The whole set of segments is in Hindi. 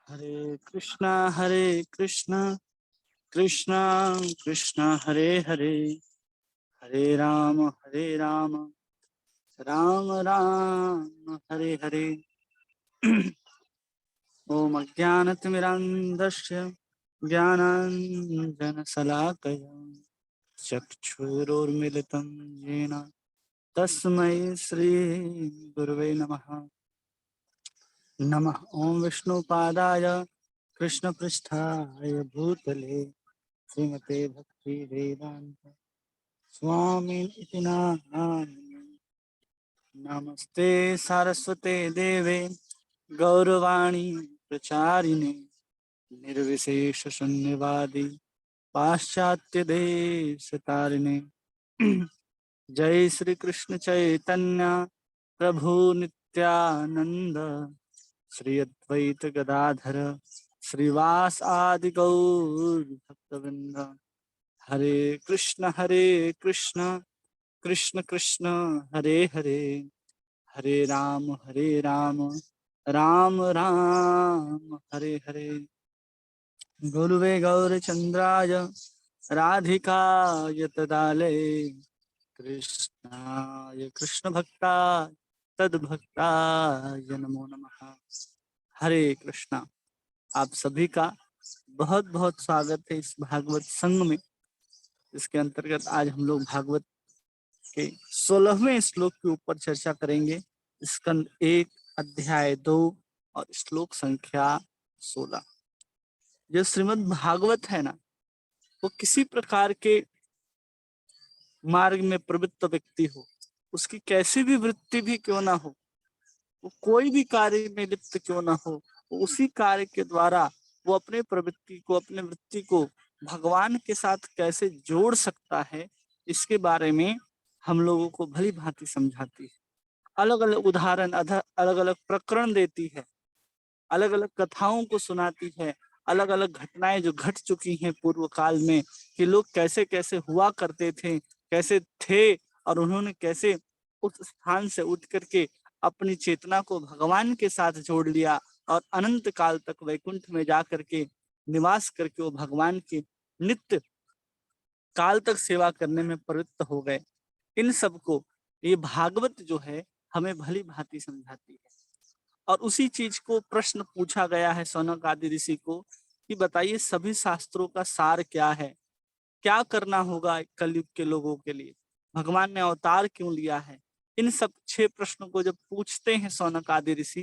हरे कृष्णा कृष्णा कृष्णा हरे हरे, हरे राम राम राम हरे हरे। ओम अज्ञानतिमिरान्धस्य ज्ञानाञ्जनशलाकया चक्षुरुन्मिलितं येन तस्मै श्रीगुरवे नमः। नमः ओम विष्णुपादाय कृष्णपृष्ठाय भूतले श्रीमते भक्ति वेदांत स्वामी इति नामिने। नमस्ते सारस्वते देवे गौरवाणी प्रचारिणे निर्विशेष शून्यवादी पाश्चात्य देश तारिणे। जय श्री कृष्ण चैतन्य प्रभु नित्यानंद श्री अद्वैत गदाधर श्रीवास आदि गौर भक्तवृंद। हरे कृष्ण कृष्ण कृष्ण हरे हरे, हरे राम राम राम हरे हरे। गुरुवे गौरचंद्राय राधिकाय तदालये कृष्णाय कृष्ण भक्ताय तद्भक्ताय नमो नमः। हरे कृष्णा। आप सभी का बहुत बहुत स्वागत है इस भागवत संघ में। इसके अंतर्गत आज हम लोग भागवत के 16वें श्लोक के ऊपर चर्चा करेंगे। स्कंद 1 अध्याय 2 और श्लोक संख्या 16। जो श्रीमद् भागवत है ना, वो किसी प्रकार के मार्ग में प्रवृत्त व्यक्ति हो, उसकी कैसी भी वृत्ति भी क्यों ना हो, वो कोई भी कार्य में लिप्त क्यों ना हो, वो उसी कार्य के द्वारा वो अपने प्रवृत्ति को, अपने वृत्ति को भगवान के साथ कैसे जोड़ सकता है, इसके बारे में हम लोगों को भली भांति समझाती है। अलग अलग उदाहरण, अलग अलग प्रकरण देती है, अलग अलग कथाओं को सुनाती है, अलग अलग घटनाएं जो घट चुकी हैं पूर्व काल में, कि लोग कैसे कैसे हुआ करते थे, कैसे थे, और उन्होंने कैसे उस स्थान से उठ करके अपनी चेतना को भगवान के साथ जोड़ लिया और अनंत काल तक वैकुंठ में जा करके निवास करके वो भगवान की नित्य काल तक सेवा करने में प्रवृत्त हो गए। इन सबको ये भागवत जो है हमें भली भांति समझाती है। और उसी चीज को प्रश्न पूछा गया है सौनक आदि ऋषि को कि बताइए सभी शास्त्रों का सार क्या है, क्या करना होगा कलयुग के लोगों के लिए, भगवान ने अवतार क्यों लिया है। इन सब 6 प्रश्नों को जब पूछते हैं सौनक आदि ऋषि,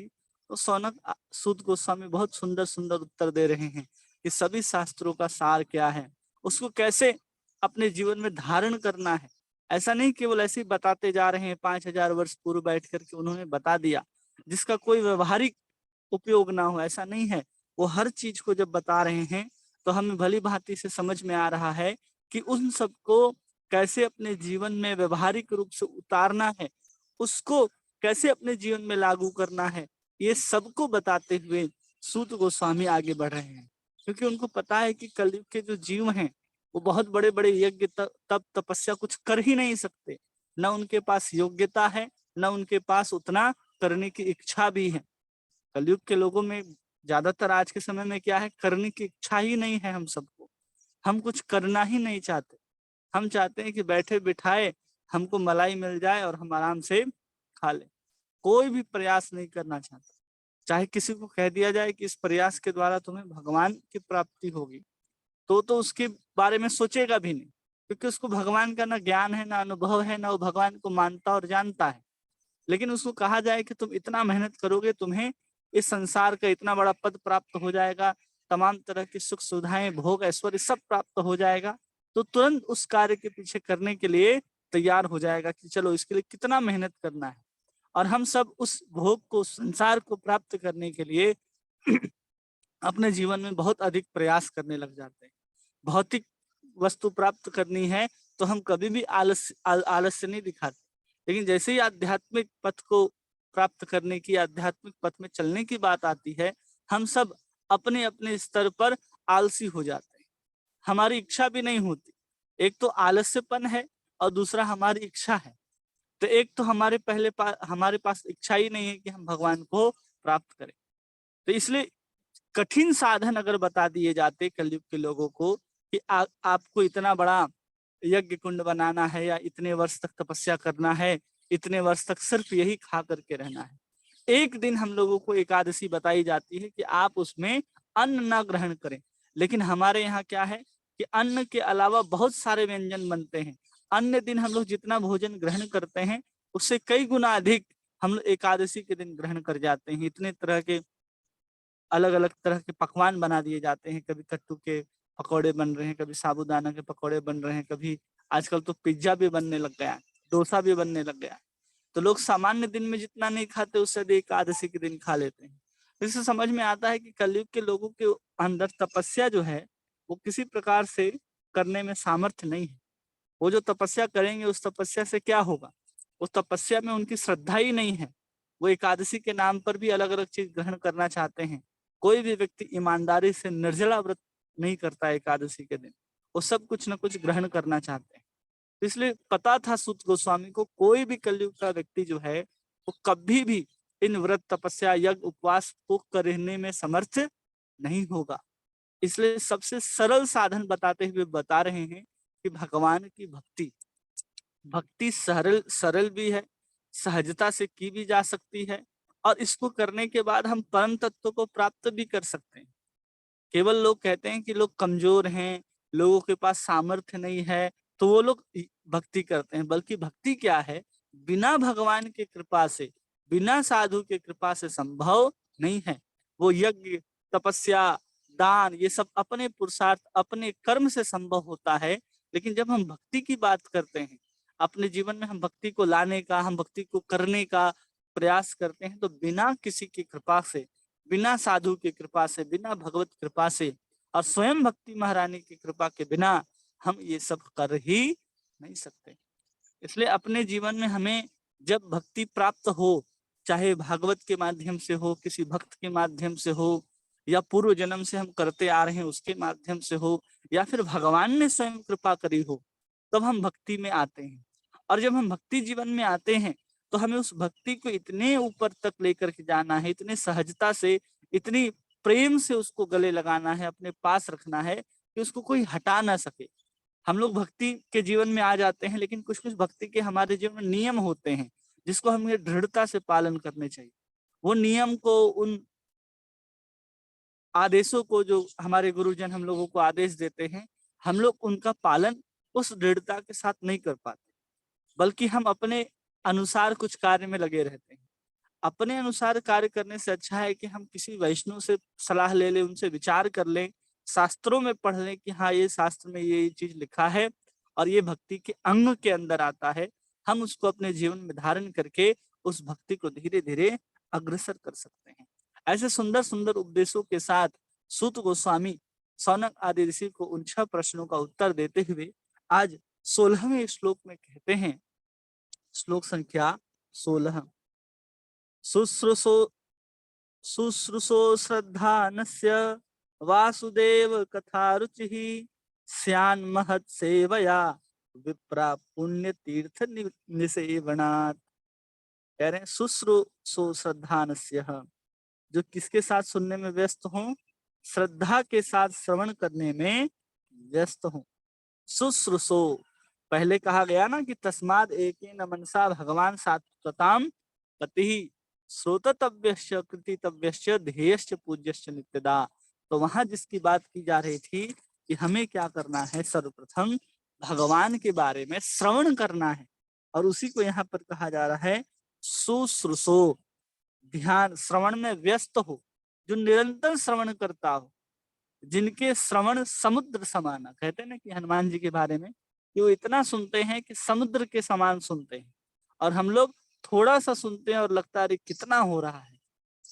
तो सौनक सूत गोस्वामी बहुत सुंदर सुंदर उत्तर दे रहे हैं कि सभी शास्त्रों का सार क्या है, उसको कैसे अपने जीवन में धारण करना है। ऐसा नहीं केवल ऐसे ही बताते जा रहे हैं, 5000 वर्ष पूर्व बैठ करके उन्होंने बता दिया जिसका कोई व्यवहारिक उपयोग ना हो, ऐसा नहीं है। वो हर चीज को जब बता रहे हैं तो हमें भली भांति से समझ में आ रहा है कि उन सबको कैसे अपने जीवन में व्यवहारिक रूप से उतारना है, उसको कैसे अपने जीवन में लागू करना है, ये सबको बताते हुए सूत गोस्वामी आगे बढ़ रहे हैं। क्योंकि उनको पता है कि कलयुग के जो जीव हैं वो बहुत बड़े बड़े यज्ञ तप तपस्या कुछ कर ही नहीं सकते, न उनके पास योग्यता है, न उनके पास उतना करने की इच्छा भी है। कलयुग के लोगों में ज्यादातर आज के समय में क्या है, करने की इच्छा ही नहीं है। हम सबको, हम कुछ करना ही नहीं चाहते। हम चाहते हैं कि बैठे बिठाए हमको मलाई मिल जाए और हम आराम से खा ले। कोई भी प्रयास नहीं करना चाहता। चाहे किसी को कह दिया जाए कि इस प्रयास के द्वारा तुम्हें भगवान की प्राप्ति होगी, तो उसके बारे में सोचेगा भी नहीं, क्योंकि उसको भगवान का ना ज्ञान है, ना अनुभव है, ना वो भगवान को मानता और जानता है। लेकिन उसको कहा जाए कि तुम इतना मेहनत करोगे, तुम्हें इस संसार का इतना बड़ा पद प्राप्त हो जाएगा, तमाम तरह की सुख सुविधाएं, भोग ऐश्वर्य सब प्राप्त हो जाएगा, तो तुरंत उस कार्य के पीछे करने के लिए तैयार हो जाएगा कि चलो इसके लिए कितना मेहनत करना है। और हम सब उस भोग को, संसार को प्राप्त करने के लिए अपने जीवन में बहुत अधिक प्रयास करने लग जाते हैं। भौतिक वस्तु प्राप्त करनी है तो हम कभी भी आलस्य नहीं दिखाते, लेकिन जैसे ही आध्यात्मिक पथ को प्राप्त करने की, आध्यात्मिक पथ में चलने की बात आती है, हम सब अपने अपने स्तर पर आलसी हो जाते हैं। हमारी इच्छा भी नहीं होती। एक तो आलस्यपन है और दूसरा हमारी इच्छा है। तो एक तो हमारे पास इच्छा ही नहीं है कि हम भगवान को प्राप्त करें। तो इसलिए कठिन साधन अगर बता दिए जाते कलयुग के लोगों को कि आपको इतना बड़ा यज्ञ कुंड बनाना है या इतने वर्ष तक तपस्या करना है, इतने वर्ष तक सिर्फ यही खा करके रहना है। एक दिन हम लोगों को एकादशी बताई जाती है कि आप उसमें अन्न ना ग्रहण करें, लेकिन हमारे यहाँ क्या है कि अन्न के अलावा बहुत सारे व्यंजन बनते हैं। अन्य दिन हम लोग जितना भोजन ग्रहण करते हैं उससे कई गुना अधिक हम लोग एकादशी के दिन ग्रहण कर जाते हैं। इतने तरह के अलग अलग तरह के पकवान बना दिए जाते हैं, कभी कट्टू के पकौड़े बन रहे हैं, कभी साबूदाना के पकौड़े बन रहे हैं, कभी आजकल तो पिज्जा भी बनने लग गया है, डोसा भी बनने लग गया है। तो लोग सामान्य दिन में जितना नहीं खाते उससे अधिक एकादशी के दिन खा लेते हैं। इससे समझ में आता है कि कलयुग के लोगों के अंदर तपस्या जो है वो किसी प्रकार से करने में सामर्थ्य नहीं है। वो जो तपस्या करेंगे उस तपस्या से क्या होगा, उस तपस्या में उनकी श्रद्धा ही नहीं है। वो एकादशी के नाम पर भी अलग अलग चीज ग्रहण करना चाहते हैं। कोई भी व्यक्ति ईमानदारी से निर्जला व्रत नहीं करता एकादशी के दिन, वो सब कुछ न कुछ ग्रहण करना चाहते हैं। इसलिए पता था सूत गोस्वामी को कोई भी कलयुग का व्यक्ति जो है वो कभी भी इन व्रत तपस्या यज्ञ उपवास को करने में समर्थ नहीं होगा। इसलिए सबसे सरल साधन बताते हुए बता रहे हैं कि भगवान की भक्ति, भक्ति सरल सरल भी है, सहजता से की भी जा सकती है, और इसको करने के बाद हम परम तत्व को प्राप्त भी कर सकते हैं। केवल लोग कहते हैं कि लोग कमजोर हैं, लोगों के पास सामर्थ्य नहीं है, तो वो लोग भक्ति करते हैं, बल्कि भक्ति क्या है, बिना भगवान की कृपा से, बिना साधु के कृपा से संभव नहीं है। वो यज्ञ तपस्या दान ये सब अपने पुरुषार्थ अपने कर्म से संभव होता है। लेकिन जब हम भक्ति की बात करते हैं, अपने जीवन में हम भक्ति को लाने का, हम भक्ति को करने का प्रयास करते हैं, तो बिना किसी की कृपा से, बिना साधु की कृपा से, बिना भगवत कृपा से और स्वयं भक्ति महारानी की कृपा के बिना हम ये सब कर ही नहीं सकते। इसलिए अपने जीवन में हमें जब भक्ति प्राप्त हो, चाहे भागवत के माध्यम से हो, किसी भक्त के माध्यम से हो, या पूर्व जन्म से हम करते आ रहे हैं उसके माध्यम से हो, या फिर भगवान ने स्वयं कृपा करी हो, तब हम भक्ति में आते हैं। और जब हम भक्ति जीवन में आते हैं तो हमें उस भक्ति को इतने ऊपर तक लेकर के जाना है, इतने सहजता से, इतनी प्रेम से उसको गले लगाना है, अपने पास रखना है कि उसको कोई हटा ना सके। हम लोग भक्ति के जीवन में आ जाते हैं, लेकिन कुछ कुछ भक्ति के हमारे जीवन में नियम होते हैं जिसको हमें दृढ़ता से पालन करने चाहिए। वो नियम को, उन आदेशों को जो हमारे गुरुजन हम लोगों को आदेश देते हैं, हम लोग उनका पालन उस दृढ़ता के साथ नहीं कर पाते, बल्कि हम अपने अनुसार कुछ कार्य में लगे रहते हैं। अपने अनुसार कार्य करने से अच्छा है कि हम किसी वैष्णव से सलाह ले लें, उनसे विचार कर लें, शास्त्रों में पढ़ लें कि हाँ ये शास्त्र में ये चीज लिखा है और ये भक्ति के अंग के अंदर आता है। हम उसको अपने जीवन में धारण करके उस भक्ति को धीरे धीरे अग्रसर कर सकते हैं। ऐसे सुंदर सुंदर उपदेशों के साथ सूत गोस्वामी सौनक आदि ऋषि को उन 6 प्रश्नों का उत्तर देते हुए आज 16वें श्लोक में कहते हैं, श्लोक संख्या 16, शुश्रूषो शुश्रूषो श्रद्धानस्य वासुदेव कथा रुचि स्यान् महत् सेवया विप्रा पुण्य तीर्थ निसेवनात्। कह रहे हैं शुश्रूषो श्रद्धानस्य, जो किसके साथ सुनने में व्यस्त हो, श्रद्धा के साथ श्रवण करने में व्यस्त हो। शुश्रूषो, पहले कहा गया ना कि तस्माद एकेन मनसा भगवान सात्वताम पति श्रोतव्यश्च कृतितव्यश्च ध्येयश्च पूज्यश्च नित्यदा। तो वहां जिसकी बात की जा रही थी कि हमें क्या करना है, सर्वप्रथम भगवान के बारे में श्रवण करना है, और उसी को यहाँ पर कहा जा रहा है शुश्रूषो, ध्यान श्रवण में व्यस्त हो, जो निरंतर श्रवण करता हो, जिनके श्रवण समुद्र समाना। कहते हैं ना कि हनुमान जी के बारे में कि वो इतना सुनते हैं कि समुद्र के समान सुनते हैं, और हम लोग थोड़ा सा सुनते हैं और लगता है कितना हो रहा है,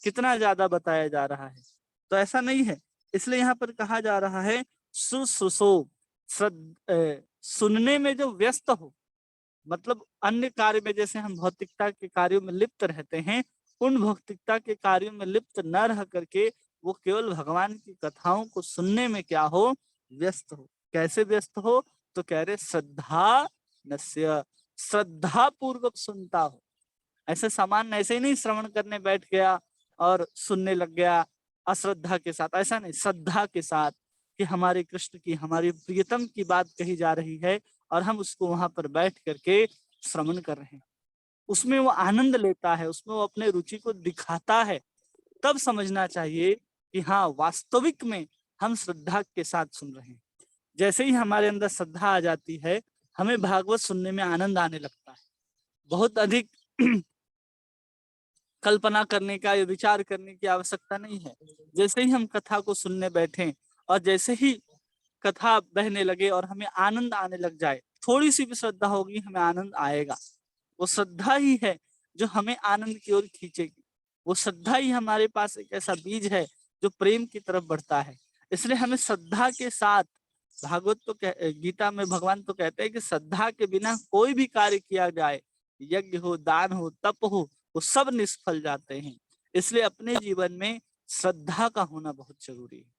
कितना ज्यादा बताया जा रहा है। तो ऐसा नहीं है। इसलिए यहाँ पर कहा जा रहा है सुश्रुसो, सुनने में जो व्यस्त हो, मतलब अन्य कार्य में जैसे हम भौतिकता के कार्यों में लिप्त रहते हैं, उन भौतिकता के कार्यों में लिप्त न रह करके वो केवल भगवान की कथाओं को सुनने में क्या हो, व्यस्त हो। कैसे व्यस्त हो, तो कह रहे श्रद्धा नस्य, श्रद्धा पूर्वक सुनता हो। ऐसे सामान्य ऐसे ही नहीं श्रवण करने बैठ गया और सुनने लग गया, अश्रद्धा के साथ, ऐसा नहीं, श्रद्धा के साथ कि हमारे कृष्ण की, हमारी प्रियतम की बात कही जा रही है और हम उसको वहां पर बैठ करके श्रवण कर रहे हैं, उसमें वो आनंद लेता है, उसमें वो अपने रुचि को दिखाता है, तब समझना चाहिए कि हाँ, वास्तविक में हम श्रद्धा के साथ सुन रहे हैं। जैसे ही हमारे अंदर श्रद्धा आ जाती है, हमें भागवत सुनने में आनंद आने लगता है। बहुत अधिक कल्पना करने का या विचार करने की आवश्यकता नहीं है। जैसे ही हम कथा को सुनने बैठे और जैसे ही कथा बहने लगे और हमें आनंद आने लग जाए, थोड़ी सी भी श्रद्धा होगी, हमें आनंद आएगा। वो श्रद्धा ही है जो हमें आनंद की ओर खींचेगी। वो श्रद्धा ही हमारे पास एक ऐसा बीज है जो प्रेम की तरफ बढ़ता है। इसलिए हमें श्रद्धा के साथ, भागवत तो गीता में भगवान तो कहते हैं कि श्रद्धा के बिना कोई भी कार्य किया जाए, यज्ञ हो, दान हो, तप हो, वो सब निष्फल जाते हैं। इसलिए अपने जीवन में श्रद्धा का होना बहुत जरूरी है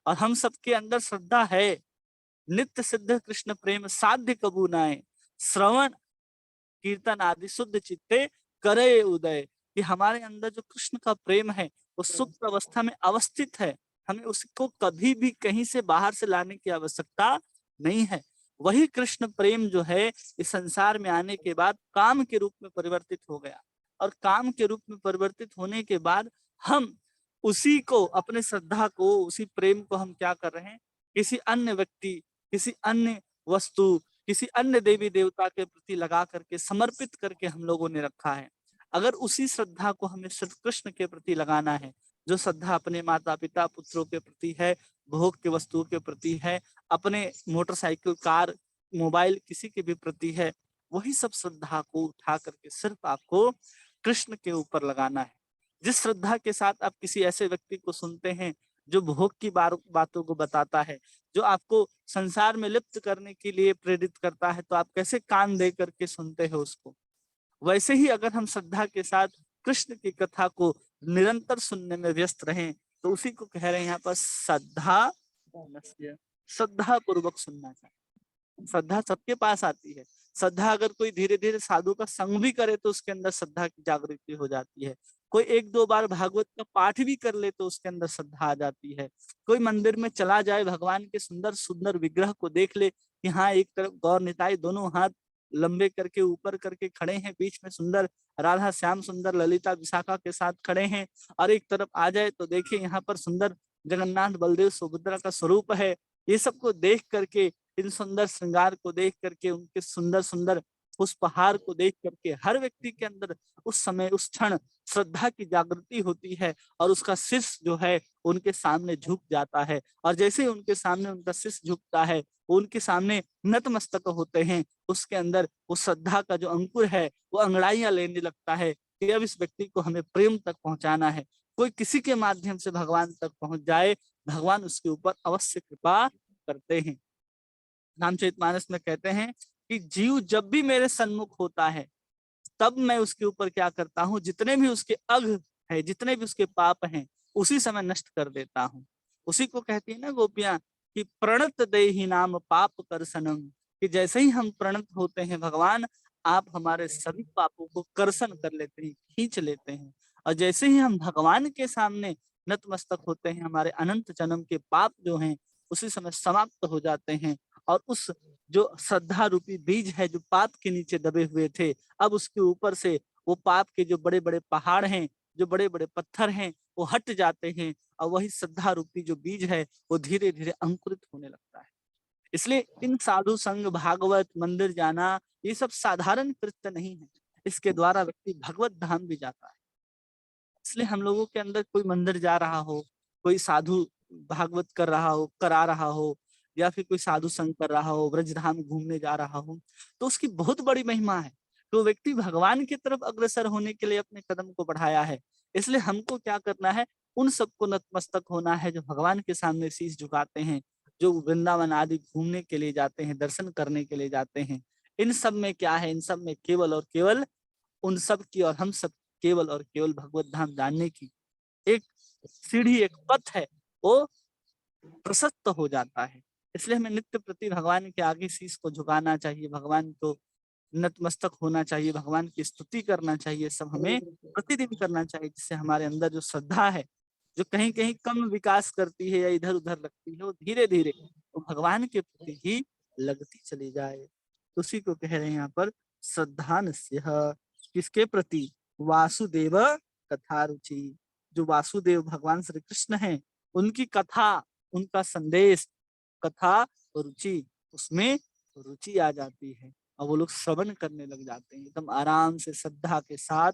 और हम सबके अंदर श्रद्धा है। नित्य सिद्ध कृष्ण प्रेम साध्य कबू नाय, श्रवण कीर्तन आदि शुद्ध चित्ते करे उदय, कि हमारे अंदर जो कृष्ण का प्रेम है वो सुप्त अवस्था में अवस्थित है। हमें उसको कभी भी कहीं से बाहर से लाने की आवश्यकता नहीं है। वही कृष्ण प्रेम जो है इस संसार में आने के बाद काम के रूप में परिवर्तित हो गया और काम के रूप में परिवर्तित होने के बाद हम उसी को, अपने श्रद्धा को, उसी प्रेम को हम क्या कर रहे हैं, किसी अन्य व्यक्ति, किसी अन्य वस्तु, किसी अन्य देवी देवता के प्रति लगा करके, समर्पित करके हम लोगों ने रखा है। अगर उसी श्रद्धा को हमें सिर्फ कृष्ण के प्रति लगाना है, जो श्रद्धा अपने माता पिता पुत्रों के प्रति है, भोग के वस्तुओं के प्रति है, अपने मोटरसाइकिल, कार, मोबाइल, किसी के भी प्रति है, वही सब श्रद्धा को उठा करके सिर्फ आपको कृष्ण के ऊपर लगाना है। जिस श्रद्धा के साथ आप किसी ऐसे व्यक्ति को सुनते हैं जो भोग की बातों को बताता है, जो आपको संसार में लिप्त करने के लिए प्रेरित करता है, तो आप कैसे कान दे करके सुनते हो उसको, वैसे ही अगर हम श्रद्धा के साथ कृष्ण की कथा को निरंतर सुनने में व्यस्त रहें, तो उसी को कह रहे हैं यहाँ पर श्रद्धा, श्रद्धा पूर्वक सुनना चाहिए। श्रद्धा सबके पास आती है। श्रद्धा अगर कोई धीरे धीरे साधु का संग भी करे तो उसके अंदर श्रद्धा की जागृति हो जाती है। कोई एक दो बार भागवत का पाठ भी कर ले तो उसके अंदर श्रद्धा आ जाती है। कोई मंदिर में चला जाए, भगवान के सुंदर सुंदर विग्रह को देख ले कि हाँ, एक तरफ गौर निताई दोनों हाथ लंबे करके ऊपर करके खड़े हैं, बीच में सुंदर राधा श्याम सुंदर ललिता विशाखा के साथ खड़े हैं, और एक तरफ आ जाए तो देखिए यहाँ पर सुंदर जगन्नाथ बलदेव सुभद्रा का स्वरूप है। ये सबको देख करके, इन सुंदर श्रृंगार को देख करके, उनके सुंदर सुंदर पुष्पहार को देख करके हर व्यक्ति के अंदर उस समय, उस क्षण श्रद्धा की जागृति होती है और उसका शीश जो है उनके सामने झुक जाता है। और जैसे ही उनके सामने उनका शीश झुकता है, उनके सामने नतमस्तक होते हैं, उसके अंदर वो श्रद्धा का जो अंकुर है वो अंगड़ाइयां लेने लगता है कि अब इस व्यक्ति को हमें प्रेम तक पहुंचाना है। कोई किसी के माध्यम से भगवान तक पहुंच जाए, भगवान उसके ऊपर अवश्य कृपा करते हैं। रामचरितमानस में कहते हैं कि जीव जब भी मेरे सन्मुख होता है, तब मैं उसके ऊपर क्या करता हूँ, जितने भी उसके अघ है, जितने भी उसके पाप हैं, उसी समय नष्ट कर देता हूँ। उसी को कहती है ना गोपियां कि प्रणत देहि नाम पाप कर सनम, कि जैसे ही हम प्रणत होते हैं भगवान, आप हमारे सभी पापों को कर्षण कर लेते हैं, खींच लेते हैं। और जैसे ही हम भगवान के सामने नतमस्तक होते हैं, हमारे अनंत जन्म के पाप जो हैं उसी समय समाप्त हो जाते हैं। और उस जो श्रद्धा रूपी बीज है, जो पाप के नीचे दबे हुए थे, अब उसके ऊपर से वो पाप के जो बड़े बड़े पहाड़ हैं, जो बड़े बड़े पत्थर हैं, वो हट जाते हैं और वही श्रद्धा रूपी जो बीज है वो धीरे धीरे अंकुरित होने लगता है। इसलिए इन साधु संग, भागवत, मंदिर जाना, ये सब साधारण कृत्य नहीं है। इसके द्वारा व्यक्ति भगवत धाम भी जाता है। इसलिए हम लोगों के अंदर कोई मंदिर जा रहा हो, कोई साधु भागवत कर रहा हो, करा रहा हो, या फिर कोई साधु संग कर रहा हो, ब्रजधाम घूमने जा रहा हो, तो उसकी बहुत बड़ी महिमा है। तो व्यक्ति भगवान की तरफ अग्रसर होने के लिए अपने कदम को बढ़ाया है। इसलिए हमको क्या करना है, उन सबको नतमस्तक होना है जो भगवान के सामने शीश झुकाते हैं, जो वृंदावन आदि घूमने के लिए जाते हैं, दर्शन करने के लिए जाते हैं। इन सब में क्या है, इन सब में केवल और केवल उन सब की और हम सब केवल और केवल भगवत धाम जानने की एक सीढ़ी, एक पथ है, वो प्रशस्त हो जाता है। इसलिए हमें नित्य प्रति भगवान के आगे शीश को झुकाना चाहिए, भगवान को नतमस्तक होना चाहिए, भगवान की स्तुति करना चाहिए। सब हमें प्रतिदिन करना चाहिए, जिससे हमारे अंदर जो श्रद्धा है जो कहीं कहीं कम विकास करती है या इधर उधर लगती है, वो धीरे धीरे वो भगवान के प्रति ही लगती चली जाए। तो उसी को कह रहे हैं यहाँ पर श्रद्धानस्य, किसके प्रति? वासुदेव कथा रुचि, जो वासुदेव भगवान श्री कृष्ण हैं उनकी कथा, उनका संदेश, कथा रुचि, उसमें रुचि आ जाती है और वो लोग श्रवण करने लग जाते हैं, एकदम आराम से श्रद्धा के साथ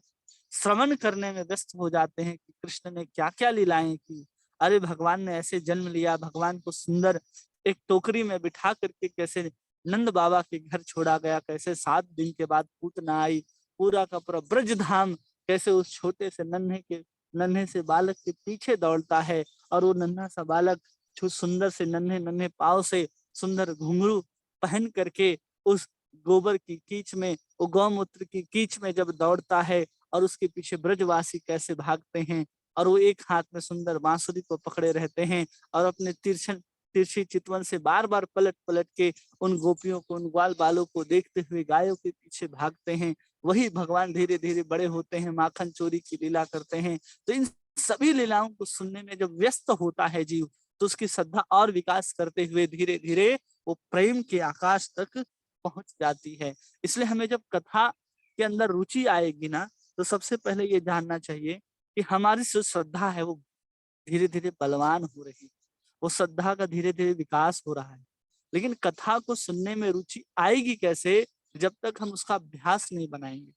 श्रवण करने में व्यस्त हो जाते हैं कि कृष्ण ने क्या क्या लीलाएं की। अरे भगवान ने ऐसे जन्म लिया, भगवान को सुंदर एक टोकरी में बिठा करके कैसे नंद बाबा के घर छोड़ा गया, कैसे 7 दिन के बाद पूतना आई, पूरा का पूरा ब्रज धाम कैसे उस छोटे से नन्हे से बालक के पीछे दौड़ता है, और वो नन्हा सा बालक जो सुंदर से नन्हे नन्हे पाँव से सुंदर घुंघरू पहन करके उस गोबर की कीच में, वो गौमूत्र की कीच में जब दौड़ता है, और उसके पीछे ब्रजवासी कैसे भागते हैं, और वो एक हाथ में सुंदर बांसुरी को पकड़े रहते हैं, और अपने तिरछी चितवन से बार बार पलट पलट के उन गोपियों को, उन ग्वाल बालों को देखते हुए गायों के पीछे भागते हैं। वही भगवान धीरे धीरे बड़े होते हैं, माखन चोरी की लीला करते हैं। तो इन सभी लीलाओं को सुनने में जब व्यस्त होता है जीव, तो उसकी श्रद्धा और विकास करते हुए धीरे धीरे वो प्रेम के आकाश तक पहुंच जाती है। इसलिए हमें जब कथा के अंदर रुचि आएगी ना, तो सबसे पहले ये जानना चाहिए कि हमारी जो श्रद्धा है वो धीरे धीरे बलवान हो रही है, वो श्रद्धा का धीरे धीरे विकास हो रहा है। लेकिन कथा को सुनने में रुचि आएगी कैसे? जब तक हम उसका अभ्यास नहीं बनाएंगे।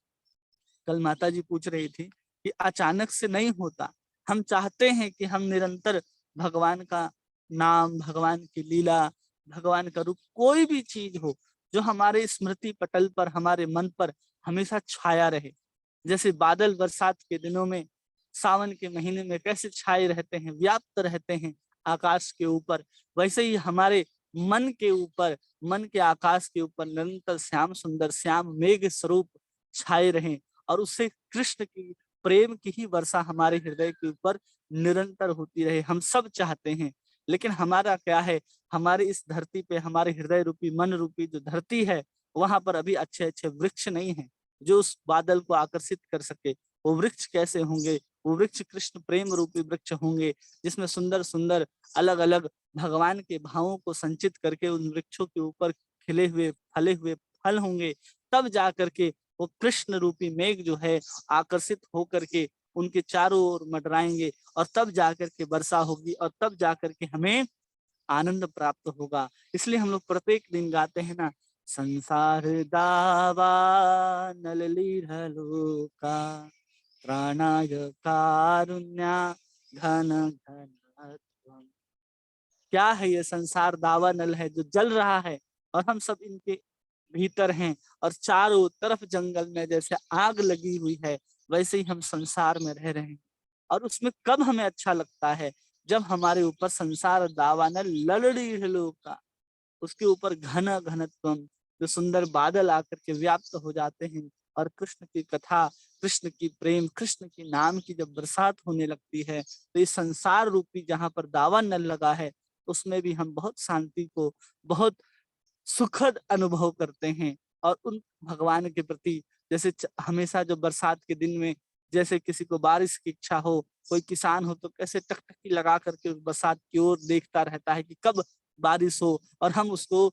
कल माता जी पूछ रही थी कि अचानक से नहीं होता, हम चाहते हैं कि हम निरंतर भगवान का नाम, भगवान की लीला, भगवान का रूप, कोई भी चीज हो जो हमारे स्मृति पटल पर, हमारे मन पर हमेशा छाया रहे। जैसे बादल बरसात के दिनों में, सावन के महीने में कैसे छाए रहते हैं, व्याप्त रहते हैं आकाश के ऊपर, वैसे ही हमारे मन के ऊपर, मन के आकाश के ऊपर निरंतर श्याम सुंदर श्याम मेघ स्वरूप छाए रहें, और उससे कृष्ण की प्रेम की ही वर्षा हमारे हृदय के ऊपर निरंतर होती रहे। हम सब चाहते हैं, लेकिन हमारा क्या है, हमारे इस धरती पे, हमारे हृदय रूपी मन रूपी जो धरती है, वहां पर अभी अच्छे अच्छे वृक्ष नहीं है जो उस बादल को आकर्षित कर सके। वो वृक्ष कैसे होंगे? वो वृक्ष कृष्ण प्रेम रूपी वृक्ष होंगे, जिसमें सुंदर सुंदर अलग अलग भगवान के भावों को संचित करके उन वृक्षों के ऊपर खिले हुए फले हुए फल होंगे। तब जा करके वो कृष्ण रूपी मेघ जो है आकर्षित होकर के उनके चारों ओर मंडराएंगे, और तब जाकर के वर्षा होगी, और तब जाकर के हमें आनंद प्राप्त होगा। इसलिए हम लोग प्रत्येक दिन गाते हैं ना, संसार दावा नललीढ़लोका प्राणाय कारुण्या घन घन। क्या है ये संसार? दावा नल है जो जल रहा है, और हम सब इनके भीतर हैं, और चारों तरफ जंगल में जैसे आग लगी हुई है, वैसे ही हम संसार में रह रहे हैं। और उसमें कब हमें अच्छा लगता है? जब हमारे ऊपर संसार दावानल ललड़ी का, उसके ऊपर घना घनत्वम, जो सुंदर बादल आकर के व्याप्त हो जाते हैं, और कृष्ण की कथा, कृष्ण की प्रेम, कृष्ण की नाम की जब बरसात होने लगती है, तो इस संसार रूपी जहाँ पर दावा नल लगा है, उसमें भी हम बहुत शांति को, बहुत सुखद अनुभव करते हैं। और उन भगवान के प्रति, जैसे हमेशा जो बरसात के दिन में, जैसे किसी को बारिश की इच्छा हो, कोई किसान हो, तो कैसे टकटकी लगा करके उस बरसात की ओर देखता रहता है कि कब बारिश हो, और हम उसको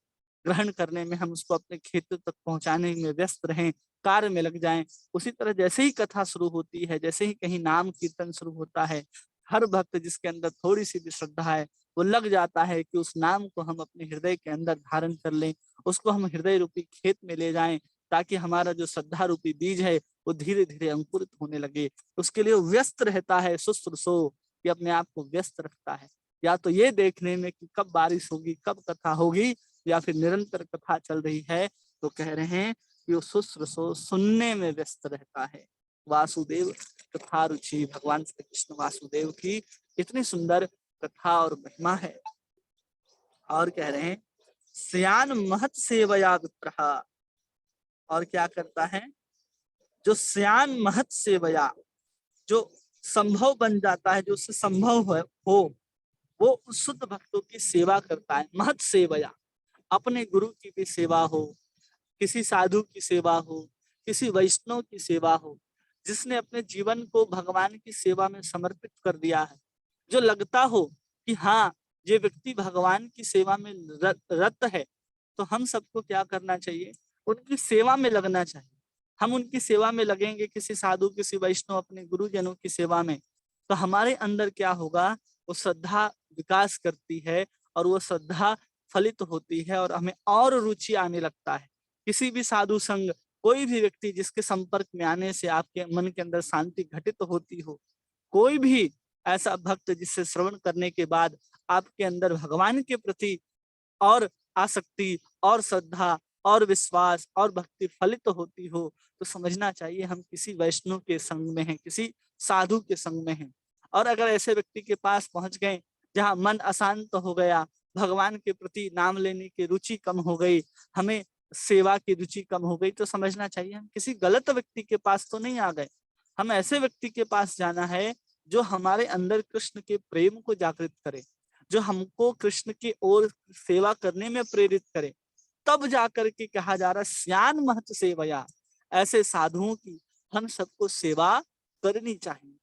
ग्रहण करने में, हम उसको अपने खेतों तक पहुंचाने में व्यस्त रहें, कार्य में लग जाएं। उसी तरह जैसे ही कथा शुरू होती है, जैसे ही कहीं नाम कीर्तन शुरू होता है, हर भक्त जिसके अंदर थोड़ी सी भी श्रद्धा है, वो लग जाता है कि उस नाम को हम अपने हृदय के अंदर धारण कर लें, उसको हम हृदय रूपी खेत में ले जाएं, ताकि हमारा जो श्रद्धा रूपी बीज है वो धीरे धीरे अंकुरित होने लगे। उसके लिए वो व्यस्त रहता है, शुश्रूषो, कि अपने आप को व्यस्त रखता है, या तो ये देखने में कि कब बारिश होगी, कब कथा होगी, या फिर निरंतर कथा चल रही है। तो कह रहे हैं कि वो शुश्रूषो, सुनने में व्यस्त रहता है। वासुदेव कथा रुचि, भगवान श्री कृष्ण वासुदेव की इतनी सुंदर कथा और महिमा है। और कह रहे हैं स्यान महत सेवया विप्रहा, और क्या करता है? जो स्यान महत सेवया, जो संभव बन जाता है, जो उससे संभव हो, वो शुद्ध भक्तों की सेवा करता है। महत सेवया, अपने गुरु की भी सेवा हो, किसी साधु की सेवा हो, किसी वैष्णव की सेवा हो, जिसने अपने जीवन को भगवान की सेवा में समर्पित कर दिया है, जो लगता हो कि हाँ, ये व्यक्ति भगवान की सेवा में रत है, तो हम सबको क्या करना चाहिए, उनकी सेवा में लगना चाहिए। हम उनकी सेवा में लगेंगे, किसी साधु, किसी वैष्णव, अपने गुरुजनों की सेवा में, तो हमारे अंदर क्या होगा, वो श्रद्धा विकास करती है और वो श्रद्धा फलित होती है और हमें और रुचि आने लगता है। किसी भी साधु संग, कोई भी व्यक्ति जिसके संपर्क में आने से आपके मन के अंदर शांति घटित होती हो, कोई भी ऐसा भक्त जिससे श्रवण करने के बाद आपके अंदर भगवान के प्रति और आसक्ति और श्रद्धा और विश्वास और भक्ति फलित होती हो, तो समझना चाहिए हम किसी वैष्णव के संग में हैं, किसी साधु के संग में हैं। और अगर ऐसे व्यक्ति के पास पहुंच गए जहां मन अशांत हो गया, भगवान के प्रति नाम लेने की रुचि कम हो गई, हमें सेवा की रुचि कम हो गई, तो समझना चाहिए हम किसी गलत व्यक्ति के पास तो नहीं आ गए। हम ऐसे व्यक्ति के पास जाना है जो हमारे अंदर कृष्ण के प्रेम को जागृत करे, जो हमको कृष्ण की ओर सेवा करने में प्रेरित करे। तब जाकर के कहा जा रहा श्यान महत सेवया, ऐसे साधुओं की हम सबको सेवा करनी चाहिए।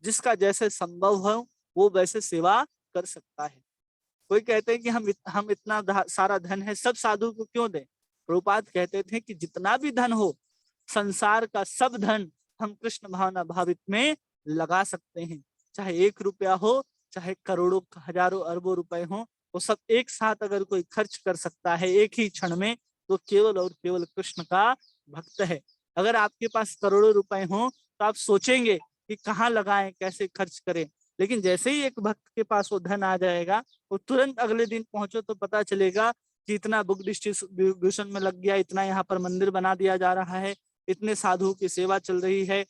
जिसका जैसे संभव हो वो वैसे सेवा कर सकता है। कोई कहते हैं कि हम इतना सारा धन है, सब साधु को क्यों दें। प्रभुपाद कहते थे कि जितना भी धन हो, संसार का सब धन हम कृष्ण भावना भावित में लगा सकते हैं। चाहे 1 रुपया हो, चाहे करोड़ों हजारों अरबों रुपए हो, वो सब एक साथ अगर कोई खर्च कर सकता है एक ही क्षण में, तो केवल और केवल कृष्ण का भक्त है। अगर आपके पास करोड़ों रुपए हो तो आप सोचेंगे कि कहाँ लगाएं, कैसे खर्च करें। लेकिन जैसे ही एक भक्त के पास वो धन आ जाएगा, वो तुरंत अगले दिन पहुंचो तो पता चलेगा कि इतना बुक डिस्ट्रीब्यूशन में लग गया, इतना यहाँ पर मंदिर बना दिया जा रहा है, इतने साधुओं की सेवा चल रही है,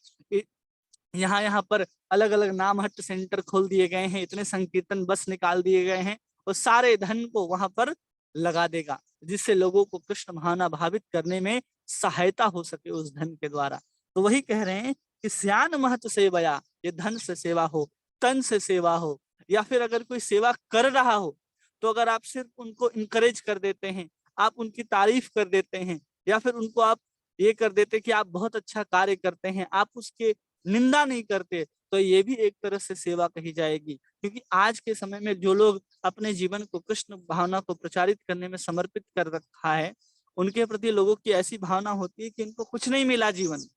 यहाँ पर अलग अलग नामहट्ट सेंटर खोल दिए गए हैं, इतने संकीर्तन बस निकाल दिए गए हैं। और सारे धन को वहां पर लगा देगा, जिससे लोगों को कृष्ण भावना भावित करने में सहायता हो सके उस धन के द्वारा। तो वही कह रहे हैं कि श्यान महत सेवया, ये धन से सेवा हो, तन से सेवा हो, या फिर अगर कोई सेवा कर रहा हो तो अगर आप सिर्फ उनको इंकरेज कर देते हैं, आप उनकी तारीफ कर देते हैं, या फिर उनको आप ये कर देते कि आप बहुत अच्छा कार्य करते हैं, आप उसके निंदा नहीं करते, तो ये भी एक तरह से सेवा कही जाएगी। क्योंकि आज के समय में जो लोग अपने जीवन को कृष्ण भावना को प्रचारित करने में समर्पित कर रखा है, उनके प्रति लोगों की ऐसी भावना होती है कि इनको कुछ नहीं मिला जीवन,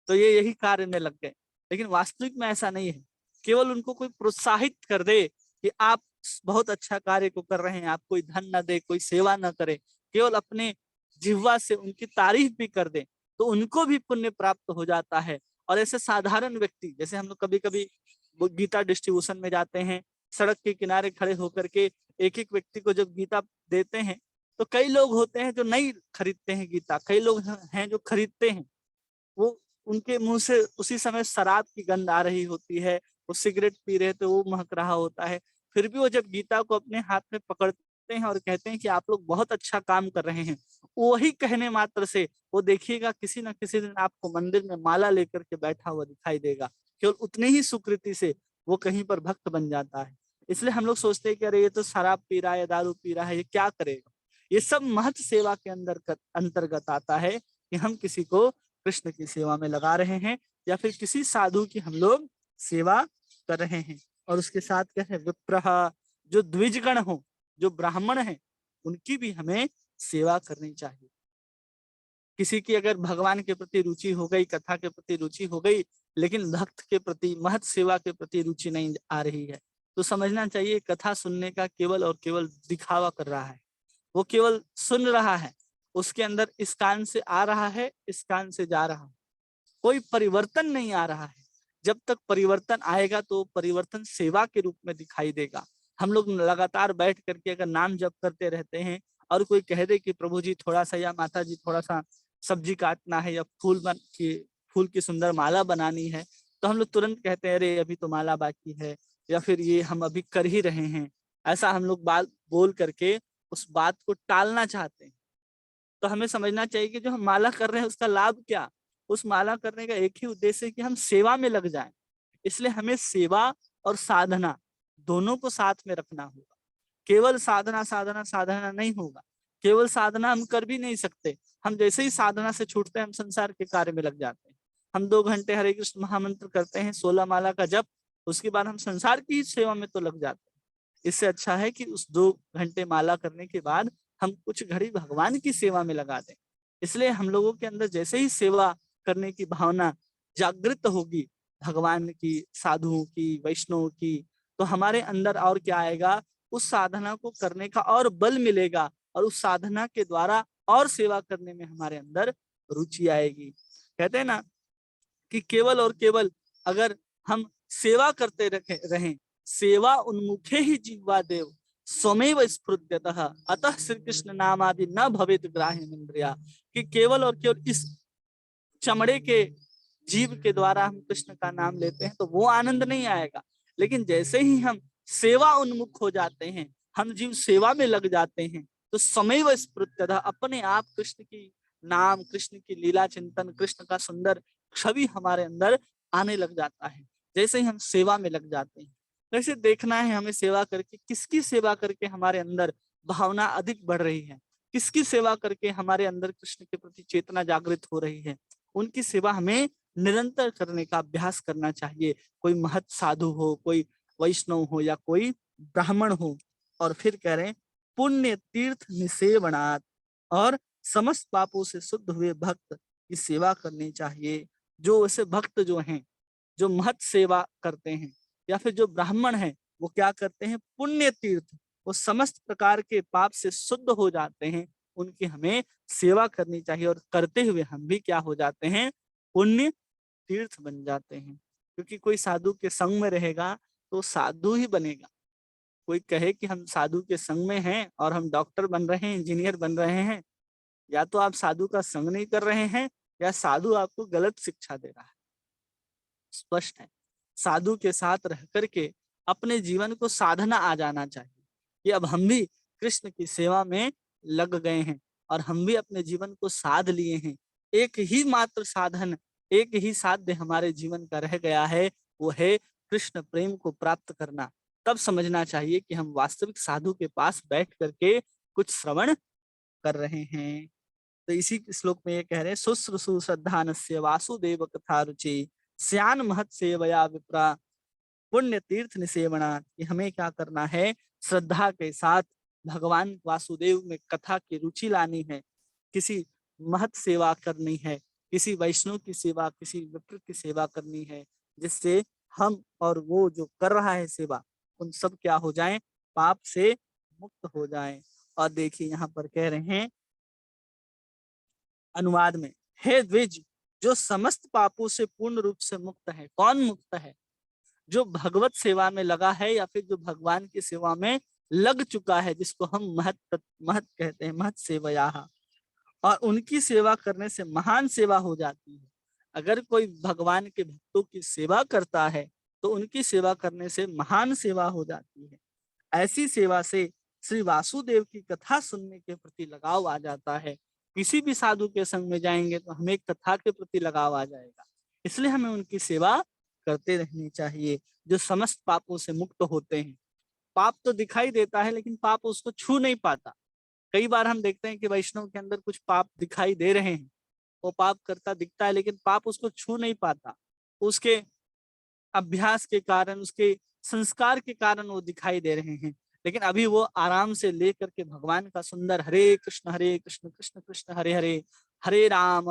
तो ये यही कार्य में लग गए। लेकिन वास्तविक में ऐसा नहीं है। केवल उनको कोई प्रोत्साहित कर दे कि आप बहुत अच्छा कार्य को कर रहे हैं, आप कोई धन न दे, कोई सेवा न करे, केवल अपने जिह्वा से उनकी तारीफ भी कर दे, तो उनको भी पुण्य प्राप्त हो जाता है। और ऐसे साधारण व्यक्ति, जैसे हम लोग कभी कभी गीता डिस्ट्रीब्यूशन में जाते हैं, सड़क के किनारे खड़े होकर के एक एक व्यक्ति को जब गीता देते हैं, तो कई लोग होते हैं जो नहीं खरीदते हैं गीता, कई लोग हैं जो खरीदते हैं। वो उनके मुंह से उसी समय शराब की गंध आ रही होती है, वो सिगरेट पी रहे तो वो महक रहा होता है, फिर भी वो जब गीता को अपने हाथ में पकड़ते हैं और कहते हैं कि आप लोग बहुत अच्छा काम कर रहे हैं, वही कहने मात्र से वो देखिएगा किसी न किसी दिन आपको मंदिर में माला लेकर के बैठा हुआ दिखाई देगा। केवल उतनी ही सुकृति से वो कहीं पर भक्त बन जाता है। इसलिए हम लोग सोचते हैं कि अरे ये तो शराब पी रहा है या दारू पी रहा है, ये क्या करेगा। ये सब महत सेवा के अंतर्गत आता है कि हम किसी को कृष्ण की सेवा में लगा रहे हैं, या फिर किसी साधु की हम लोग सेवा कर रहे हैं। और उसके साथ क्या है, विप्रह, जो द्विजगण हो, जो ब्राह्मण हैं, उनकी भी हमें सेवा करनी चाहिए। किसी की अगर भगवान के प्रति रुचि हो गई, कथा के प्रति रुचि हो गई, लेकिन भक्त के प्रति, महत सेवा के प्रति रुचि नहीं आ रही है, तो समझना चाहिए कथा सुनने का केवल और केवल दिखावा कर रहा है। वो केवल सुन रहा है, उसके अंदर इस कान से आ रहा है, इस कान से जा रहा है, कोई परिवर्तन नहीं आ रहा है। जब तक परिवर्तन आएगा तो परिवर्तन सेवा के रूप में दिखाई देगा। हम लोग लगातार बैठ करके अगर नाम जप करते रहते हैं और कोई कह दे कि प्रभु जी थोड़ा सा, या माता जी थोड़ा सा सब्जी काटना है, या फूल की सुंदर माला बनानी है, तो हम लोग तुरंत कहते हैं अरे अभी तो माला बाकी है, या फिर ये हम अभी कर ही रहे हैं। ऐसा हम लोग बात बोल करके उस बात को टालना चाहते हैं। तो हमें समझना चाहिए कि जो हम माला कर रहे हैं उसका लाभ क्या। उस माला करने का एक ही उद्देश्य है कि हम सेवा में लग जाएं। इसलिए हमें सेवा और साधना दोनों को साथ में रखना होगा। केवल साधना साधना साधना नहीं होगा। केवल साधना हम कर भी नहीं सकते। हम जैसे ही साधना से छूटते हैं हम संसार के कार्य में लग जाते हैं। हम 2 घंटे हरे कृष्ण महामंत्र करते हैं, 16 माला का जप, उसके बाद हम संसार की सेवा में तो लग जाते हैं। इससे अच्छा है कि उस 2 घंटे माला करने के बाद हम कुछ घड़ी भगवान की सेवा में लगा दें। इसलिए हम लोगों के अंदर जैसे ही सेवा करने की भावना जागृत होगी, भगवान की, साधुओं की, वैष्णवों की, तो हमारे अंदर और क्या आएगा, उस साधना को करने का और बल मिलेगा और उस साधना के द्वारा और सेवा करने में हमारे अंदर रुचि आएगी। कहते हैं ना कि केवल और केवल अगर हम सेवा करते रहें, सेवा उन्मुखे ही जीवा देव स्वमेव स्फुरत्यतः अतः श्री कृष्ण नाम आदि न भवेत ग्राह्य इंद्रिया, कि केवल और केवल इस चमड़े के जीव के द्वारा हम कृष्ण का नाम लेते हैं तो वो आनंद नहीं आएगा। लेकिन जैसे ही हम सेवा उन्मुख हो जाते हैं, हम जीव सेवा में लग जाते हैं, तो समैव स्फुरत्यतः अपने आप कृष्ण की नाम, कृष्ण की लीला चिंतन, कृष्ण का सुंदर छवि हमारे अंदर आने लग जाता है। जैसे ही हम सेवा में लग जाते हैं, वैसे देखना है हमें सेवा करके किसकी सेवा करके हमारे अंदर भावना अधिक बढ़ रही है, किसकी सेवा करके हमारे अंदर कृष्ण के प्रति चेतना जागृत हो रही है, उनकी सेवा हमें निरंतर करने का अभ्यास करना चाहिए। कोई महत साधु हो, कोई वैष्णव हो या कोई ब्राह्मण हो। और फिर कह रहे हैं पुण्य तीर्थ निसेवनात्, और समस्त पापों से शुद्ध हुए भक्त की सेवा करनी चाहिए। जो ऐसे भक्त जो हैं, जो महत सेवा करते हैं, या फिर जो ब्राह्मण हैं, वो क्या करते हैं, पुण्य तीर्थ, वो समस्त प्रकार के पाप से शुद्ध हो जाते हैं, उनकी हमें सेवा करनी चाहिए। और करते हुए हम भी क्या हो जाते हैं, पुण्य तीर्थ बन जाते हैं। क्योंकि कोई साधु के संग में रहेगा तो साधु ही बनेगा। कोई कहे कि हम साधु के संग में हैं और हम डॉक्टर बन रहे हैं, इंजीनियर बन रहे हैं, या तो आप साधु का संग नहीं कर रहे हैं, या साधु आपको गलत शिक्षा दे रहा है। स्पष्ट है। साधु के साथ रह करके अपने जीवन को साधना आ जाना चाहिए कि अब हम भी कृष्ण की सेवा में लग गए हैं और हम भी अपने जीवन को साध लिए हैं। एक ही मात्र साधन, एक ही साध्य हमारे जीवन का रह गया है, वो है कृष्ण प्रेम को प्राप्त करना। तब समझना चाहिए कि हम वास्तविक साधु के पास बैठ करके कुछ श्रवण कर रहे हैं। तो इसी श्लोक में ये कह रहे हैं शुश्रूषु श्रद्धानस्य वासुदेव कथा रुचि स्यान महत सेवया विप्रा पुण्य तीर्थ निसेवना, कि हमें क्या करना है, श्रद्धा के साथ भगवान वासुदेव में कथा की रुचि लानी है, किसी महत सेवा करनी है, किसी वैष्णव की सेवा, किसी विप्र की सेवा करनी है, जिससे हम और वो जो कर रहा है सेवा, उन सब क्या हो जाएं, पाप से मुक्त हो जाएं। और देखिए यहाँ पर कह रहे हैं अनुवाद में, हे द्विज, जो समस्त पापों से पूर्ण रूप से मुक्त है। कौन मुक्त है? जो भगवत सेवा में लगा है, या फिर जो भगवान की सेवा में लग चुका है, जिसको हम महत महत कहते हैं, महत सेवया। और उनकी सेवा करने से महान सेवा हो जाती है। अगर कोई भगवान के भक्तों की सेवा करता है तो उनकी सेवा करने से महान सेवा हो जाती है। ऐसी सेवा से श्री वासुदेव की कथा सुनने के प्रति लगाव आ जाता है। किसी भी साधु के संग में जाएंगे तो हमें कथा के प्रति लगाव आ जाएगा। इसलिए हमें उनकी सेवा करते रहनी चाहिए, जो समस्त पापों से मुक्त होते हैं। पाप तो दिखाई देता है लेकिन पाप उसको छू नहीं पाता। कई बार हम देखते हैं कि वैष्णव के अंदर कुछ पाप दिखाई दे रहे हैं, वो पाप करता दिखता है लेकिन पाप उसको छू नहीं पाता। उसके अभ्यास के कारण, उसके संस्कार के कारण वो दिखाई दे रहे हैं। लेकिन अभी वो आराम से लेकर के भगवान का सुंदर हरे कृष्ण कृष्ण कृष्ण हरे हरे, हरे राम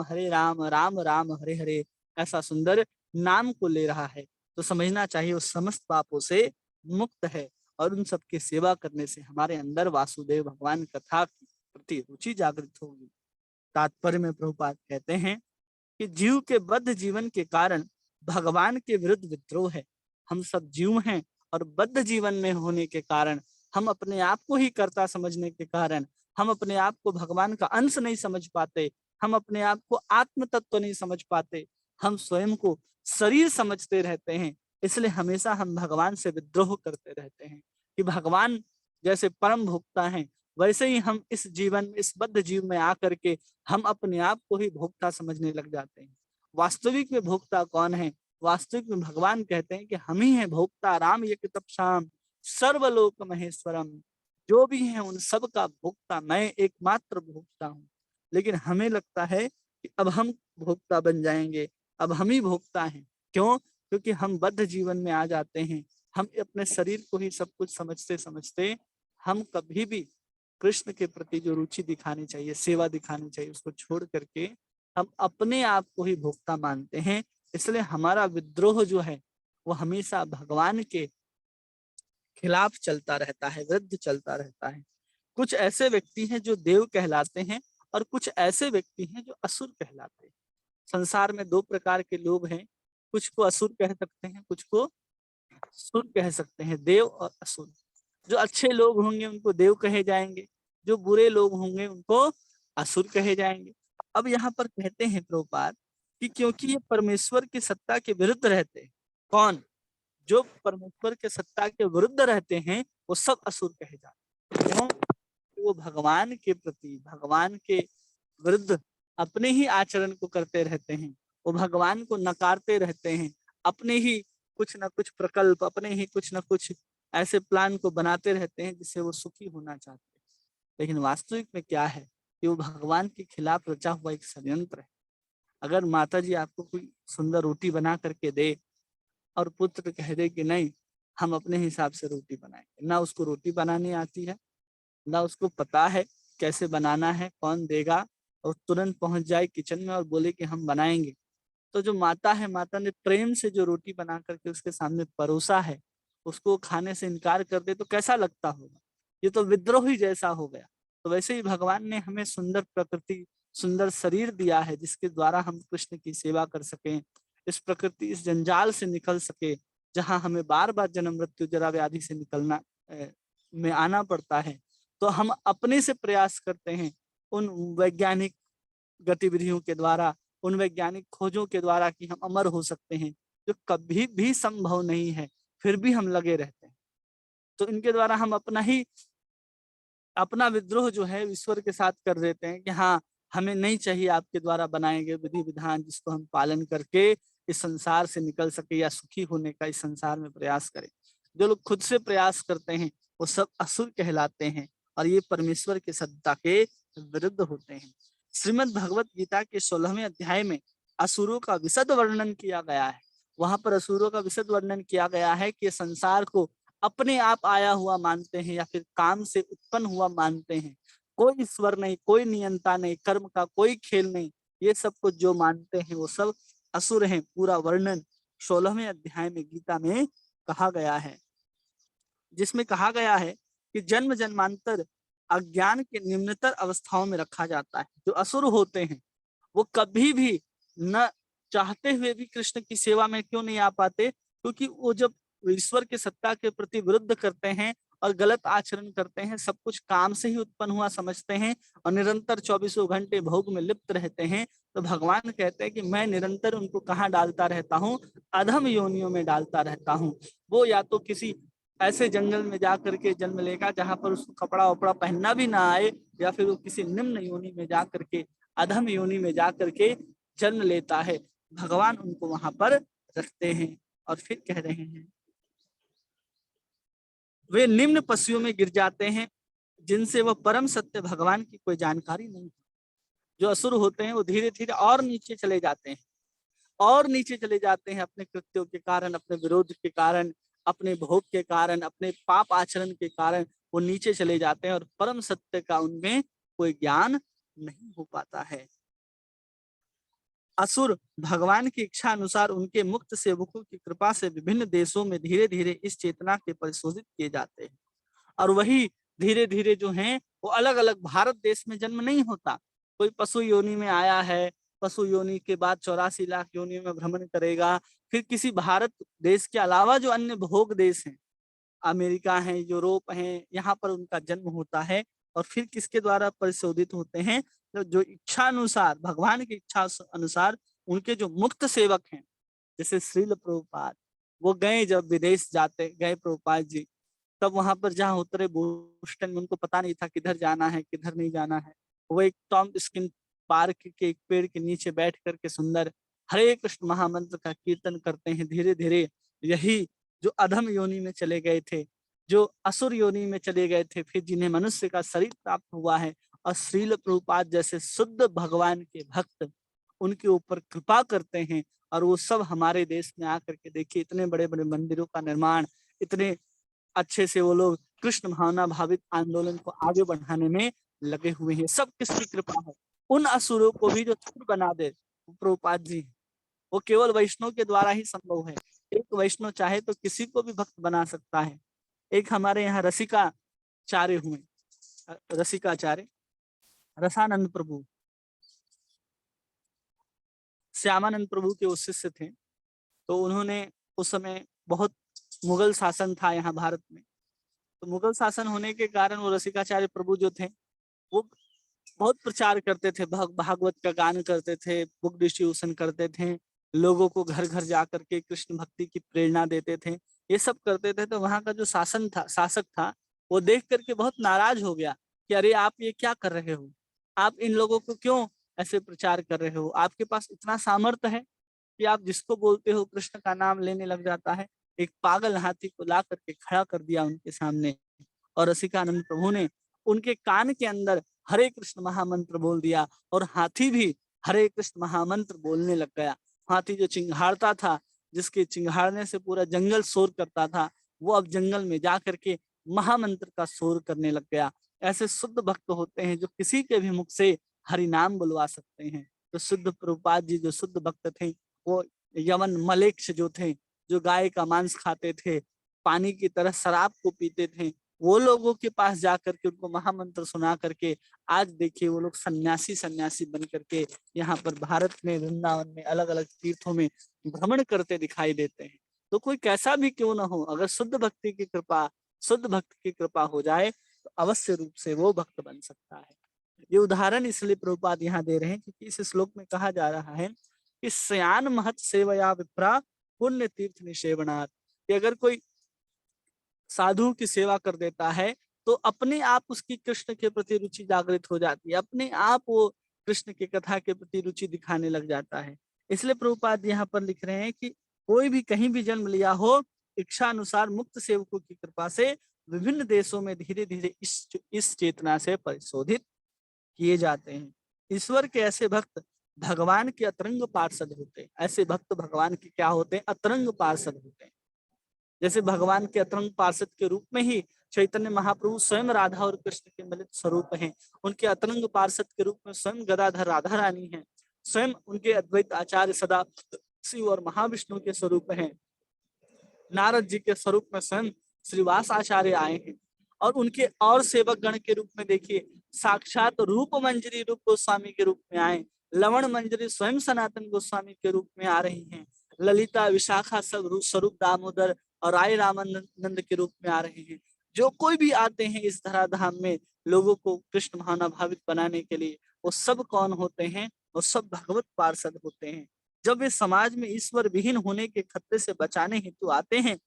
राम राम हरे हरे, ऐसा सुंदर नाम को ले रहा है। तो समझना चाहिए वो समस्त पापों से मुक्त है। और उन सबकी सेवा करने से हमारे अंदर वासुदेव भगवान कथा की प्रति रुचि जागृत होगी। तात्पर्य में प्रभुपाद कहते हैं कि जीव के बद्ध जीवन के कारण भगवान के विरुद्ध विद्रोह है। हम सब जीव हैं और बद्ध जीवन में होने के कारण, हम अपने आप को ही कर्ता समझने के कारण, हम अपने आप को भगवान का अंश नहीं समझ पाते, हम अपने आप को आत्म तत्व नहीं समझ पाते, हम स्वयं को शरीर समझते रहते हैं। इसलिए हमेशा हम भगवान से विद्रोह करते रहते हैं कि भगवान जैसे परम भोक्ता हैं, वैसे ही हम इस जीवन, इस बद्ध जीव में आकर के हम अपने आप को ही भोक्ता समझने लग जाते हैं। वास्तविक में भोक्ता कौन है? वास्तविक में भगवान कहते हैं कि हम ही हैं भोक्ता, राम ये तपसाम सर्वलोक महेश्वरम, जो भी है उन सब का भोक्ता मैं एकमात्र भोक्ता हूँ। लेकिन हमें लगता है कि अब हम भोक्ता बन जाएंगे, अब हम ही भोक्ता हैं। क्यों? क्योंकि हम बद्ध जीवन में आ जाते हैं, हम अपने शरीर को ही सब कुछ समझते समझते हम कभी भी कृष्ण के प्रति जो रुचि दिखानी चाहिए, सेवा दिखानी चाहिए, उसको छोड़ करके हम अपने आप को ही भोक्ता मानते हैं। इसलिए हमारा विद्रोह जो है वो हमेशा भगवान के खिलाफ चलता रहता है, विरुद्ध चलता रहता है। कुछ ऐसे व्यक्ति हैं जो देव कहलाते हैं और कुछ ऐसे व्यक्ति हैं जो असुर कहलाते हैं। संसार में दो प्रकार के लोग हैं, कुछ को असुर कह सकते हैं, कुछ को सुर कह सकते हैं, देव और असुर। जो अच्छे लोग होंगे उनको देव कहे जाएंगे, जो बुरे लोग होंगे उनको असुर कहे जाएंगे। अब यहाँ पर कहते हैं प्रभुपाद कि क्योंकि ये परमेश्वर की सत्ता के विरुद्ध रहते हैं। कौन? जो परमेश्वर के सत्ता के विरुद्ध रहते हैं वो सब असुर कहे जाते हैं। क्यों? वो भगवान के प्रति, भगवान के विरुद्ध अपने ही आचरण को करते रहते हैं, वो भगवान को नकारते रहते हैं, अपने ही कुछ ना कुछ प्रकल्प, अपने ही कुछ ना कुछ ऐसे प्लान को बनाते रहते हैं जिससे वो सुखी होना चाहते हैं। लेकिन वास्तविक में क्या है कि वो भगवान के खिलाफ रचा हुआ एक षड्यंत्र है। अगर माता जी आपको कोई सुंदर रोटी बना करके दे और पुत्र कह दे कि नहीं हम अपने हिसाब से रोटी बनाएंगे, ना उसको रोटी बनानी आती है, ना उसको पता है कैसे बनाना है, कौन देगा, और तुरंत पहुंच जाए किचन में और बोले कि हम बनाएंगे, तो जो माता है, माता ने प्रेम से जो रोटी बना करके उसके सामने परोसा है, उसको खाने से इनकार कर दे तो कैसा लगता होगा? ये तो विद्रोही जैसा हो गया। तो वैसे ही भगवान ने हमें सुंदर प्रकृति, सुंदर शरीर दिया है जिसके द्वारा हम कृष्ण की सेवा कर सकें, इस प्रकृति, इस जंजाल से निकल सके जहां हमें बार बार जन्म मृत्यु जरा व्याधि से निकलना में आना पड़ता है। तो हम अपने से प्रयास करते हैं उन वैज्ञानिक गतिविधियों के द्वारा, उन वैज्ञानिक खोजों के द्वारा कि हम अमर हो सकते हैं, जो कभी भी संभव नहीं है, फिर भी हम लगे रहते हैं। तो इनके द्वारा हम अपना विद्रोह जो है ईश्वर के साथ कर देते हैं कि हाँ हमें नहीं चाहिए आपके द्वारा बनाए गए विधि विधान जिसको हम पालन करके इस संसार से निकल सके या सुखी होने का इस संसार में प्रयास करें। जो लोग खुद से प्रयास करते हैं वो सब असुर कहलाते हैं और ये परमेश्वर के सत्ता के विरुद्ध होते हैं। श्रीमद् भगवत गीता के 16वें अध्याय में असुरों का विशद वर्णन किया गया है। वहां पर असुरों का विशद वर्णन किया गया है कि संसार को अपने आप आया हुआ मानते हैं या फिर काम से उत्पन्न हुआ मानते हैं। कोई ईश्वर नहीं, कोई नियंता नहीं, कर्म का कोई खेल नहीं, ये सब कुछ जो मानते हैं वो सब असुर हैं। पूरा वर्णन 16वें अध्याय में गीता में कहा गया है, जिसमें कहा गया है कि जन्म जन्मांतर अज्ञान के निम्नतर अवस्थाओं में रखा जाता है। जो असुर होते हैं वो कभी भी न चाहते हुए भी कृष्ण की सेवा में क्यों नहीं आ पाते? क्योंकि वो जब ईश्वर के सत्ता के प्रति विरुद्ध करते हैं और गलत आचरण करते हैं, सब कुछ काम से ही उत्पन्न हुआ समझते हैं और निरंतर 24 घंटे भोग में लिप्त रहते हैं, तो भगवान कहते हैं कि मैं निरंतर उनको कहाँ डालता रहता हूँ? अधम योनियों में डालता रहता हूँ। वो या तो किसी ऐसे जंगल में जा करके जन्म लेगा जहां पर उसको कपड़ा वपड़ा पहनना भी ना आए, या फिर वो किसी निम्न योनि में जा करके, अधम योनि में जा करके जन्म लेता है। भगवान उनको वहां पर रखते हैं और फिर कह रहे हैं वे निम्न पशुओं में गिर जाते हैं जिनसे वह परम सत्य भगवान की कोई जानकारी नहीं। जो असुर होते हैं वो धीरे धीरे और नीचे चले जाते हैं, और नीचे चले जाते हैं अपने कृत्यों के कारण, अपने विरोध के कारण, अपने भोग के कारण, अपने पाप आचरण के कारण वो नीचे चले जाते हैं और परम सत्य का उनमें कोई ज्ञान नहीं हो पाता है। असुर भगवान की इच्छा अनुसार उनके मुक्त सेवकों की कृपा से विभिन्न देशों में धीरे धीरे इस चेतना के परिशोधित किए जाते हैं, और वही धीरे धीरे जो हैं वो अलग अलग, भारत देश में जन्म नहीं होता। कोई पशु योनि में आया है, पशु योनि के बाद 84 लाख योनियों में भ्रमण करेगा, फिर किसी भारत देश के अलावा जो अन्य भोग देश हैं, अमेरिका है, यूरोप है, यहाँ पर उनका जन्म होता है और फिर किसके द्वारा परिशोधित होते हैं? तो जो इच्छा अनुसार, भगवान की इच्छा अनुसार उनके जो मुक्त सेवक हैं, जैसे श्रील प्रभुपाद, वो गए जब विदेश जाते गए प्रभुपाद जी, तब वहां पर जहाँ उतरे बोस्टन में, उनको पता नहीं था किधर जाना है किधर नहीं जाना है। वो एक टॉम स्किन पार्क के एक पेड़ के नीचे बैठ करके सुंदर हरे कृष्ण महामंत्र का कीर्तन करते हैं। धीरे धीरे यही जो अधम योनि में चले गए थे, जो असुर योनि में चले गए थे, फिर जिन्हें मनुष्य का शरीर प्राप्त हुआ है, और श्रील प्रभुपाद जैसे शुद्ध भगवान के भक्त उनके ऊपर कृपा करते हैं और वो सब हमारे देश में आकर के देखिए इतने बड़े बड़े मंदिरों का निर्माण, इतने अच्छे से वो लोग कृष्ण भावना भावित आंदोलन को आगे बढ़ाने में लगे हुए हैं। सब किसकी कृपा है? उन असुरों को भी जो चुर बना दे प्रभुपाद जी, वो केवल वैष्णव के द्वारा ही संभव है। एक वैष्णव चाहे तो किसी को भी भक्त बना सकता है। एक हमारे यहाँ रसिकाचार्य हुए, रसिकाचार्य रसानंद प्रभु, श्यामानंद प्रभु के वो शिष्य थे। तो उन्होंने उस समय बहुत मुगल शासन था यहाँ भारत में, तो मुगल शासन होने के कारण वो रसिकाचार्य प्रभु जो थे वो बहुत प्रचार करते थे, भागवत का गान करते थे, बुक डिस्ट्रीब्यूशन करते थे, लोगों को घर घर जाकर के कृष्ण भक्ति की प्रेरणा देते थे, ये सब करते थे। तो वहाँ का जो शासक था वो देख करके बहुत नाराज हो गया कि अरे आप ये क्या कर रहे हो, आप इन लोगों को क्यों ऐसे प्रचार कर रहे हो, आपके पास इतना सामर्थ्य है कि आप जिसको बोलते हो कृष्ण का नाम लेने लग जाता है। एक पागल हाथी को ला करके खड़ा कर दिया उनके सामने, और रसिकानंद प्रभु ने उनके कान के अंदर हरे कृष्ण महामंत्र बोल दिया, और हाथी भी हरे कृष्ण महामंत्र बोलने लग गया। हाथी जो चिंघाड़ता था, जिसके चिंघाड़ने से पूरा जंगल शोर करता था, वो अब जंगल में जा करके महामंत्र का शोर करने लग गया। ऐसे शुद्ध भक्त होते हैं जो किसी के भी मुख से हरि नाम बुलवा सकते हैं। तो शुद्ध प्रभुपाद जी जो शुद्ध भक्त थे, वो यमन मलेक्ष जो थे, जो गाय का मांस खाते थे, पानी की तरह शराब को पीते थे, वो लोगों के पास जाकर के उनको महामंत्र सुना करके आज देखिए वो लोग सन्यासी बन करके यहाँ पर भारत में वृंदावन में अलग अलग तीर्थों में भ्रमण करते दिखाई देते हैं। तो कोई कैसा भी क्यों ना हो, अगर शुद्ध भक्ति की कृपा, शुद्ध भक्त की कृपा हो जाए तो अवश्य रूप से वो भक्त बन सकता है। ये उदाहरण इसलिए प्रभुपाद यहाँ दे रहे हैं क्योंकि इस श्लोक में कहा जा रहा है कि सयान महत सेवया विप्रा पुण्य तीर्थ निषेवनात्, कि अगर कोई साधु की सेवा कर देता है तो अपने आप उसकी कृष्ण के प्रति रुचि जागृत हो जाती है, अपने आप वो कृष्ण की कथा के प्रति रुचि दिखाने लग जाता है। इसलिए प्रभुपाद यहाँ पर लिख रहे हैं कि कोई भी कहीं भी जन्म लिया हो, इच्छा अनुसार मुक्त सेवकों की कृपा से विभिन्न देशों में धीरे धीरे इस चेतना से परिशोधित किए जाते हैं। ईश्वर के ऐसे भक्त भगवान के अतरंग पार्षद होते हैं। ऐसे भक्त भगवान के क्या होते हैं? अतरंग पार्षद होते हैं। जैसे भगवान के अतरंग पार्षद के रूप में ही चैतन्य महाप्रभु स्वयं राधा और कृष्ण के मिलित स्वरूप हैं। उनके अतरंग पार्षद के रूप में स्वयं गदाधर राधा रानी हैं। स्वयं उनके अद्वैत आचार्य सदा शिव और महाविष्णु के स्वरूप हैं। नारद जी के स्वरूप में स्वयं श्रीवास आचार्य आए हैं। और उनके और सेवक गण के रूप में देखिए साक्षात रूप मंजरी रूप गोस्वामी के रूप में आए, लवण मंजरी स्वयं सनातन गोस्वामी के रूप में आ रही हैं, ललिता विशाखा सब स्वरूप दामोदर और राय रामानंद के रूप में आ रहे हैं। जो कोई भी आते हैं इस धराधाम में लोगों को कृष्ण भावना भावित बनाने के लिए, वो सब कौन होते हैं? वो सब भगवत पार्षद होते हैं। जब वे समाज में ईश्वर विहीन होने के खतरे से बचाने हेतु आते हैं,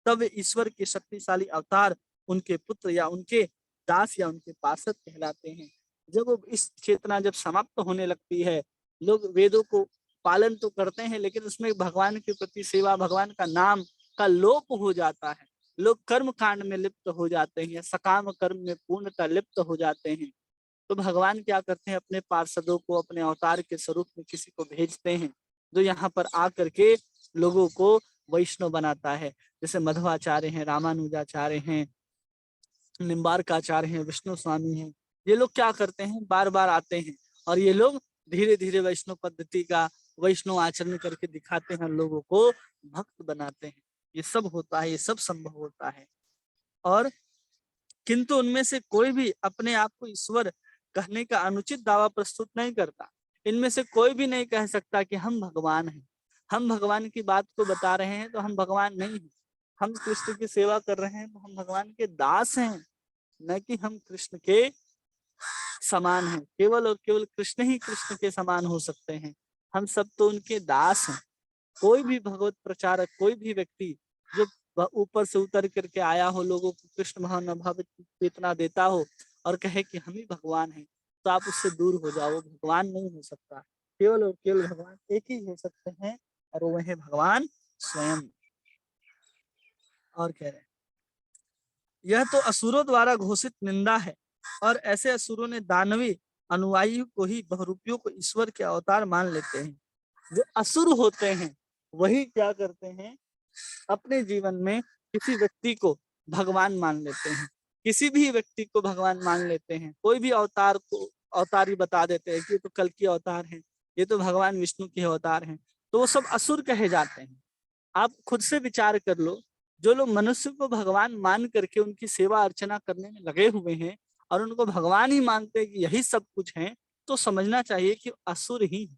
तब वे ईश्वर के शक्तिशाली अवतार, उनके पुत्र या उनके दास या उनके पार्षद कहलाते हैं। जब वो इस चेतना जब समाप्त होने लगती है, लोग वेदों को पालन तो करते हैं लेकिन उसमें भगवान के प्रति सेवा, भगवान का नाम का लोप हो जाता है। लोग कर्म कांड में लिप्त हो जाते हैं, सकाम कर्म में पूर्णतः लिप्त हो जाते हैं। तो भगवान क्या करते हैं? अपने पार्षदों को अपने अवतार के स्वरूप में किसी को भेजते हैं जो यहाँ पर आकर के लोगों को वैष्णव बनाता है। जैसे मध्वाचार्य हैं, रामानुजाचार्य हैं, निम्बारकाचार्य हैं, विष्णु स्वामी हैं। ये लोग क्या करते हैं? बार बार आते हैं और ये लोग धीरे धीरे वैष्णव पद्धति का वैष्णव आचरण करके दिखाते हैं, लोगों को भक्त बनाते हैं। ये सब होता है, ये सब संभव होता है। और किंतु उनमें से कोई भी अपने आप को ईश्वर कहने का अनुचित दावा प्रस्तुत नहीं करता। इनमें से कोई भी नहीं कह सकता कि हम भगवान हैं। हम भगवान की बात को बता रहे हैं तो हम भगवान नहीं हैं। हम कृष्ण की सेवा कर रहे हैं तो हम भगवान के दास हैं, न कि हम कृष्ण के समान हैं। केवल और केवल कृष्ण ही कृष्ण के समान हो सकते हैं। हम सब तो उनके दास हैं। कोई भी भगवत प्रचारक, कोई भी व्यक्ति जो ऊपर से उतर करके आया हो, लोगों को कृष्ण भावना भावित चेतना देता हो और कहे कि हम ही भगवान हैं, तो आप उससे दूर हो जाओ। भगवान नहीं हो सकता। केवल और केवल भगवान एक ही हो सकते हैं और वो है भगवान स्वयं। और कह रहे हैं यह तो असुरों द्वारा घोषित निंदा है, और ऐसे असुरों ने दानवी अनुयायी को ही बहुरूपियों को ईश्वर के अवतार मान लेते हैं। जो असुर होते हैं वही क्या करते हैं, अपने जीवन में किसी व्यक्ति को भगवान मान लेते हैं, किसी भी व्यक्ति को भगवान मान लेते हैं, कोई भी अवतार को अवतारी बता देते हैं कि ये तो कल की अवतार है, ये तो भगवान विष्णु के अवतार हैं, तो वो सब असुर कहे जाते हैं। आप खुद से विचार कर लो, जो लोग मनुष्य को भगवान मान करके उनकी सेवा अर्चना करने में लगे हुए हैं और उनको भगवान ही मानते हैं कि यही सब कुछ है, तो समझना चाहिए कि असुर ही हैं।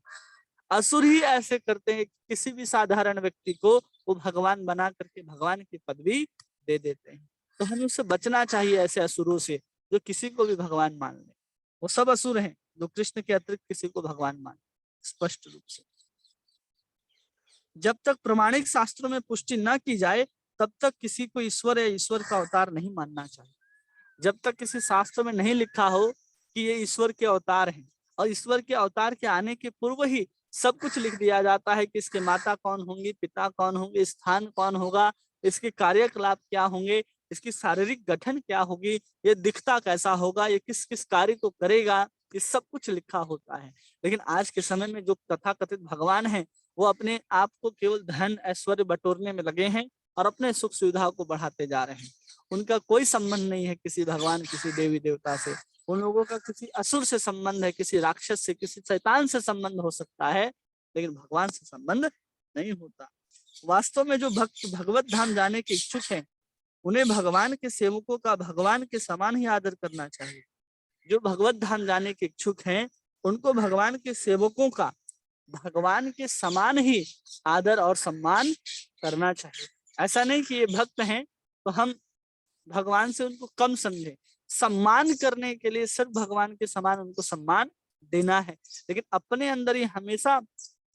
असुर ही ऐसे करते हैं कि किसी भी साधारण व्यक्ति को वो भगवान बना करके भगवान की पदवी दे देते हैं। तो हमें उससे बचना चाहिए, ऐसे असुरों से जो किसी को भी भगवान मान ले। वो सब असुर हैं जो कृष्ण के अतिरिक्त किसी को भगवान मान, स्पष्ट रूप से। जब तक प्रमाणिक शास्त्रों में पुष्टि न की जाए तब तक किसी को ईश्वर या ईश्वर का अवतार नहीं मानना चाहिए। जब तक किसी शास्त्र में नहीं लिखा हो कि ये ईश्वर के अवतार हैं, और ईश्वर के अवतार के आने के पूर्व ही सब कुछ लिख दिया जाता है कि इसके माता कौन होंगी, पिता कौन होंगे, स्थान कौन होगा, इसके कार्यकलाप क्या होंगे, इसकी शारीरिक गठन क्या होगी, ये दिखता कैसा होगा, ये किस किस कार्य को करेगा, ये सब कुछ लिखा होता है। लेकिन आज के समय में जो तथाकथित भगवान हैं, वो अपने आप को केवल धन ऐश्वर्य बटोरने में लगे हैं और अपने सुख सुविधाओं को बढ़ाते जा रहे हैं। उनका कोई संबंध नहीं है किसी भगवान, किसी देवी देवता से। उन लोगों का किसी असुर से संबंध है, किसी राक्षस से, किसी शैतान से संबंध हो सकता है, लेकिन भगवान से संबंध नहीं होता। वास्तव में जो भक्त भगवत धाम जाने के इच्छुक हैं, उन्हें भगवान के सेवकों का भगवान के समान ही आदर करना चाहिए। जो भगवत धाम जाने के इच्छुक हैं, उनको भगवान के सेवकों का भगवान के समान ही आदर और सम्मान करना चाहिए। ऐसा नहीं कि ये भक्त हैं तो हम भगवान से उनको कम समझे। सम्मान करने के लिए सिर्फ भगवान के समान उनको सम्मान देना है, लेकिन अपने अंदर ही हमेशा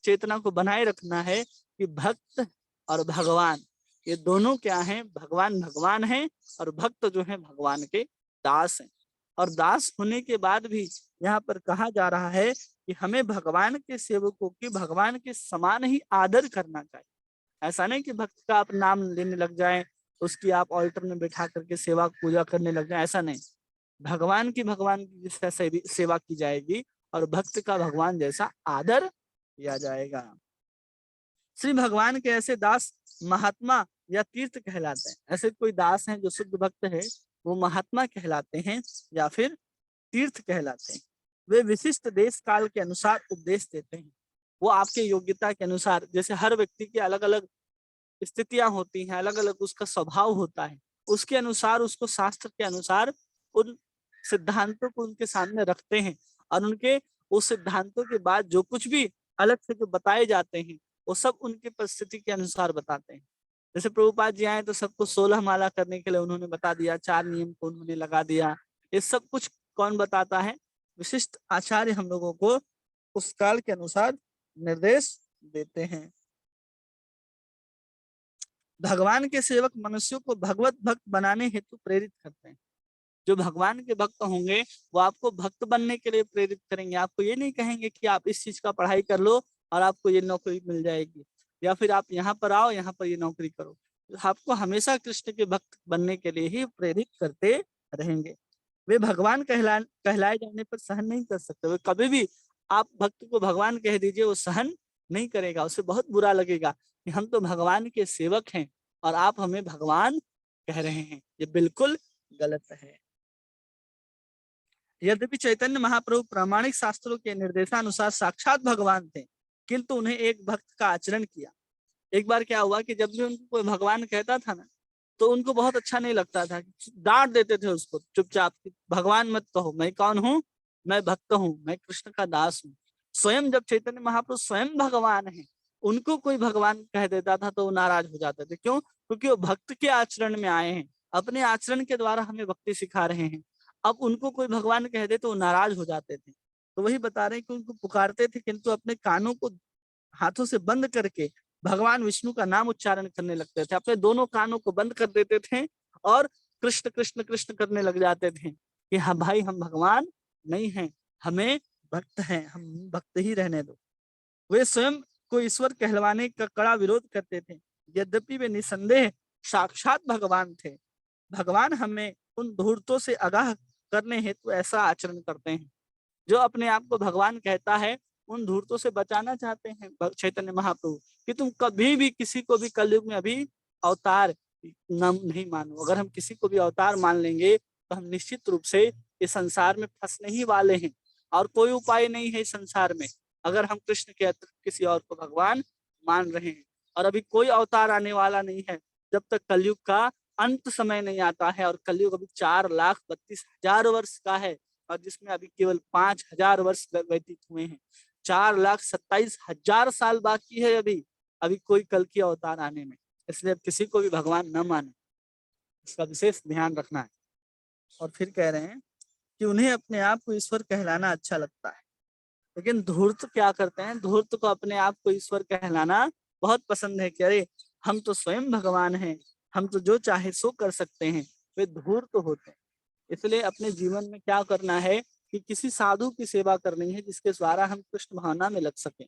चेतना को बनाए रखना है कि भक्त और भगवान ये दोनों क्या हैं, भगवान भगवान है और भक्त जो है भगवान के दास हैं। और दास होने के बाद भी यहाँ पर कहा जा रहा है कि हमें भगवान के सेवकों की भगवान के समान ही आदर करना चाहिए। ऐसा नहीं कि भक्त का आप नाम लेने लग जाएं, उसकी आप ऑल्टर में बैठा करके सेवा पूजा करने लग जाए, ऐसा नहीं। भगवान की जैसा सेवा की जाएगी और भक्त का भगवान जैसा आदर किया जाएगा। श्री भगवान के ऐसे दास महात्मा या तीर्थ कहलाते हैं। ऐसे कोई दास हैं जो शुद्ध भक्त है, वो महात्मा कहलाते हैं या फिर तीर्थ कहलाते हैं। वे विशिष्ट देश काल के अनुसार उपदेश देते हैं। वो आपके योग्यता के अनुसार, जैसे हर व्यक्ति की अलग अलग स्थितियां होती हैं, अलग अलग उसका स्वभाव होता है, उसके अनुसार उसको शास्त्र के अनुसार उन सिद्धांतों को उनके सामने रखते हैं और उनके उस सिद्धांतों के बाद जो कुछ भी अलग से जो बताए जाते हैं वो सब उनकी परिस्थिति के अनुसार बताते हैं। जैसे प्रभुपाद जी आए तो सबको 16 माला करने के लिए उन्होंने बता दिया, 4 नियम को उन्होंने लगा दिया। ये सब कुछ कौन बताता है? विशिष्ट आचार्य हम लोगों को उस काल के अनुसार निर्देश देते हैं। भगवान के सेवक मनुष्यों को भगवत भक्त बनाने हेतु प्रेरित करते हैं। जो भगवान के भक्त होंगे वो आपको भक्त बनने के लिए प्रेरित करेंगे। आपको ये नहीं कहेंगे कि आप इस चीज का पढ़ाई कर लो और आपको ये नौकरी मिल जाएगी, या फिर आप यहाँ पर आओ, यहाँ पर ये नौकरी करो। आपको हमेशा कृष्ण के भक्त बनने के लिए ही प्रेरित करते रहेंगे। वे भगवान कहलाए जाने पर सहन नहीं कर सकते। वे कभी भी आप भक्त को भगवान कह दीजिए, वो सहन नहीं करेगा, उसे बहुत बुरा लगेगा कि हम तो भगवान के सेवक हैं और आप हमें भगवान कह रहे हैं। ये बिल्कुल गलत है। यद्यपि चैतन्य महाप्रभु प्रामाणिक शास्त्रों के निर्देशानुसार साक्षात भगवान थे, किंतु उन्हें एक भक्त का आचरण किया। एक बार क्या हुआ कि जब भी उनको कोई भगवान कहता था ना, तो उनको बहुत अच्छा नहीं लगता था, डांट देते थे उसको चुपचाप, भगवान मत कहो, मैं कौन हूँ, मैं भक्त हूँ, मैं कृष्ण का दास हूँ। स्वयं जब चैतन्य महाप्रभु स्वयं भगवान है, उनको कोई भगवान कह देता था तो वो नाराज हो जाते थे। क्यों? क्योंकि वो भक्त के आचरण में आए हैं, अपने आचरण के द्वारा हमें भक्ति सिखा रहे हैं। अब उनको कोई भगवान कह दे तो वो नाराज हो जाते थे। तो वही बता रहे हैं कि उनको पुकारते थे, किंतु अपने कानों को हाथों से बंद करके भगवान विष्णु का नाम उच्चारण करने लगते थे। अपने दोनों कानों को बंद कर देते थे और कृष्ण कृष्ण कृष्ण करने लग जाते थे कि हाँ भाई, हम भगवान नहीं हैं, हमें भक्त हैं, हम भक्त ही रहने दो। वे स्वयं को ईश्वर कहलवाने का कड़ा विरोध करते थे, यद्यपि वे निसंदेह साक्षात भगवान थे। भगवान हमें उन धूर्तों से आगाह करने हेतु ऐसा आचरण करते हैं। जो अपने आप को भगवान कहता है उन धूर्तों से बचाना चाहते हैं चैतन्य महाप्रभु कि तुम कभी भी किसी को भी कलयुग में अभी अवतार नाम नहीं मानो। अगर हम किसी को भी अवतार मान लेंगे तो हम निश्चित रूप से इस संसार में फंसने ही वाले हैं, और कोई उपाय नहीं है इस संसार में अगर हम कृष्ण के अतिरिक्त किसी और को भगवान मान रहे हैं। और अभी कोई अवतार आने वाला नहीं है जब तक कलयुग का अंत समय नहीं आता है, और कलयुग अभी 4,32,000 वर्ष का है, और जिसमें अभी केवल 5,000 वर्ष व्यतीत हुए हैं। 4,27,000 साल बाकी है अभी कोई कल की अवतार आने में। इसलिए अब किसी को भी भगवान न माने, इसका विशेष ध्यान रखना है। और फिर कह रहे हैं कि उन्हें अपने आप को ईश्वर कहलाना अच्छा लगता है, लेकिन धूर्त क्या करते हैं, धूर्त को अपने आप को ईश्वर कहलाना बहुत पसंद है कि अरे हम तो स्वयं भगवान हैं, हम तो जो चाहे सो कर सकते हैं। वे धूर्त होते हैं। इसलिए अपने जीवन में क्या करना है कि किसी साधु की सेवा करनी है जिसके द्वारा हम कृष्ण भावना में लग सकें।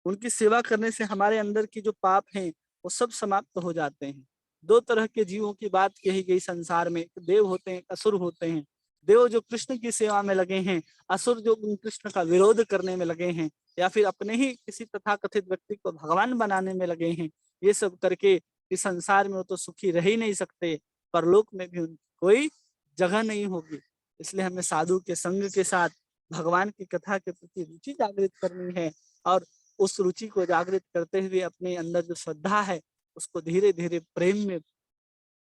उनकी सेवा करने से हमारे अंदर की जो पाप हैं वो सब समाप्त हो जाते हैं। दो तरह के जीवों की बात कही गई संसार में, देव होते हैं, असुर होते हैं। देव जो कृष्ण की सेवा में लगे हैं, असुर जो कृष्ण का विरोध करने में लगे हैं, या फिर अपने ही किसी तथाकथित व्यक्ति को भगवान बनाने में लगे हैं। ये सब करके इस संसार में वो तो सुखी रह ही नहीं सकते, परलोक में भी उनकी कोई जगह नहीं होगी। इसलिए हमें साधु के संग के साथ भगवान की कथा के प्रति रुचि जागृत करनी है, और उस रुचि को जागृत करते हुए अपने अंदर जो श्रद्धा है उसको धीरे धीरे प्रेम में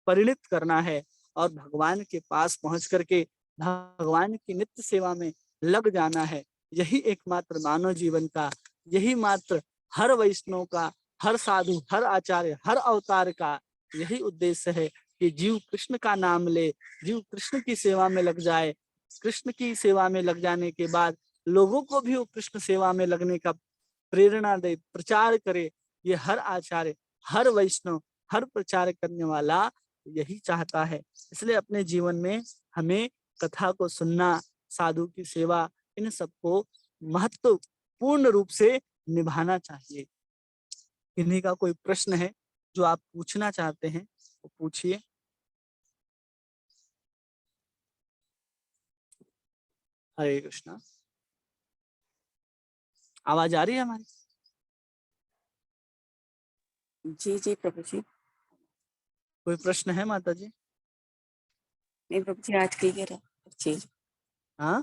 परिणित करना है, और भगवान के पास पहुंच करके भगवान की नित्य सेवा में लग जाना है। यही एकमात्र मानव जीवन का, यही मात्र हर वैष्णव का, हर साधु, हर आचार्य, हर अवतार का यही उद्देश्य है कि जीव कृष्ण का नाम ले, जीव कृष्ण की सेवा में लग जाए। कृष्ण की सेवा में लग जाने के बाद लोगों को भी वो कृष्ण सेवा में लगने का प्रेरणा दे, प्रचार करे। ये हर आचार्य, हर वैष्णव, हर प्रचार करने वाला यही चाहता है। इसलिए अपने जीवन में हमें कथा को सुनना, साधु की सेवा, इन सबको महत्वपूर्ण रूप से निभाना चाहिए। इन्हीं का कोई प्रश्न है जो आप पूछना चाहते हैं वो पूछिए। हरे कृष्णा। आवाज आ रही है हमारी? जी जी प्रभु जी। कोई प्रश्न है माता जी? नहीं प्रभु जी, आज क्लियर है हर चीज। हाँ,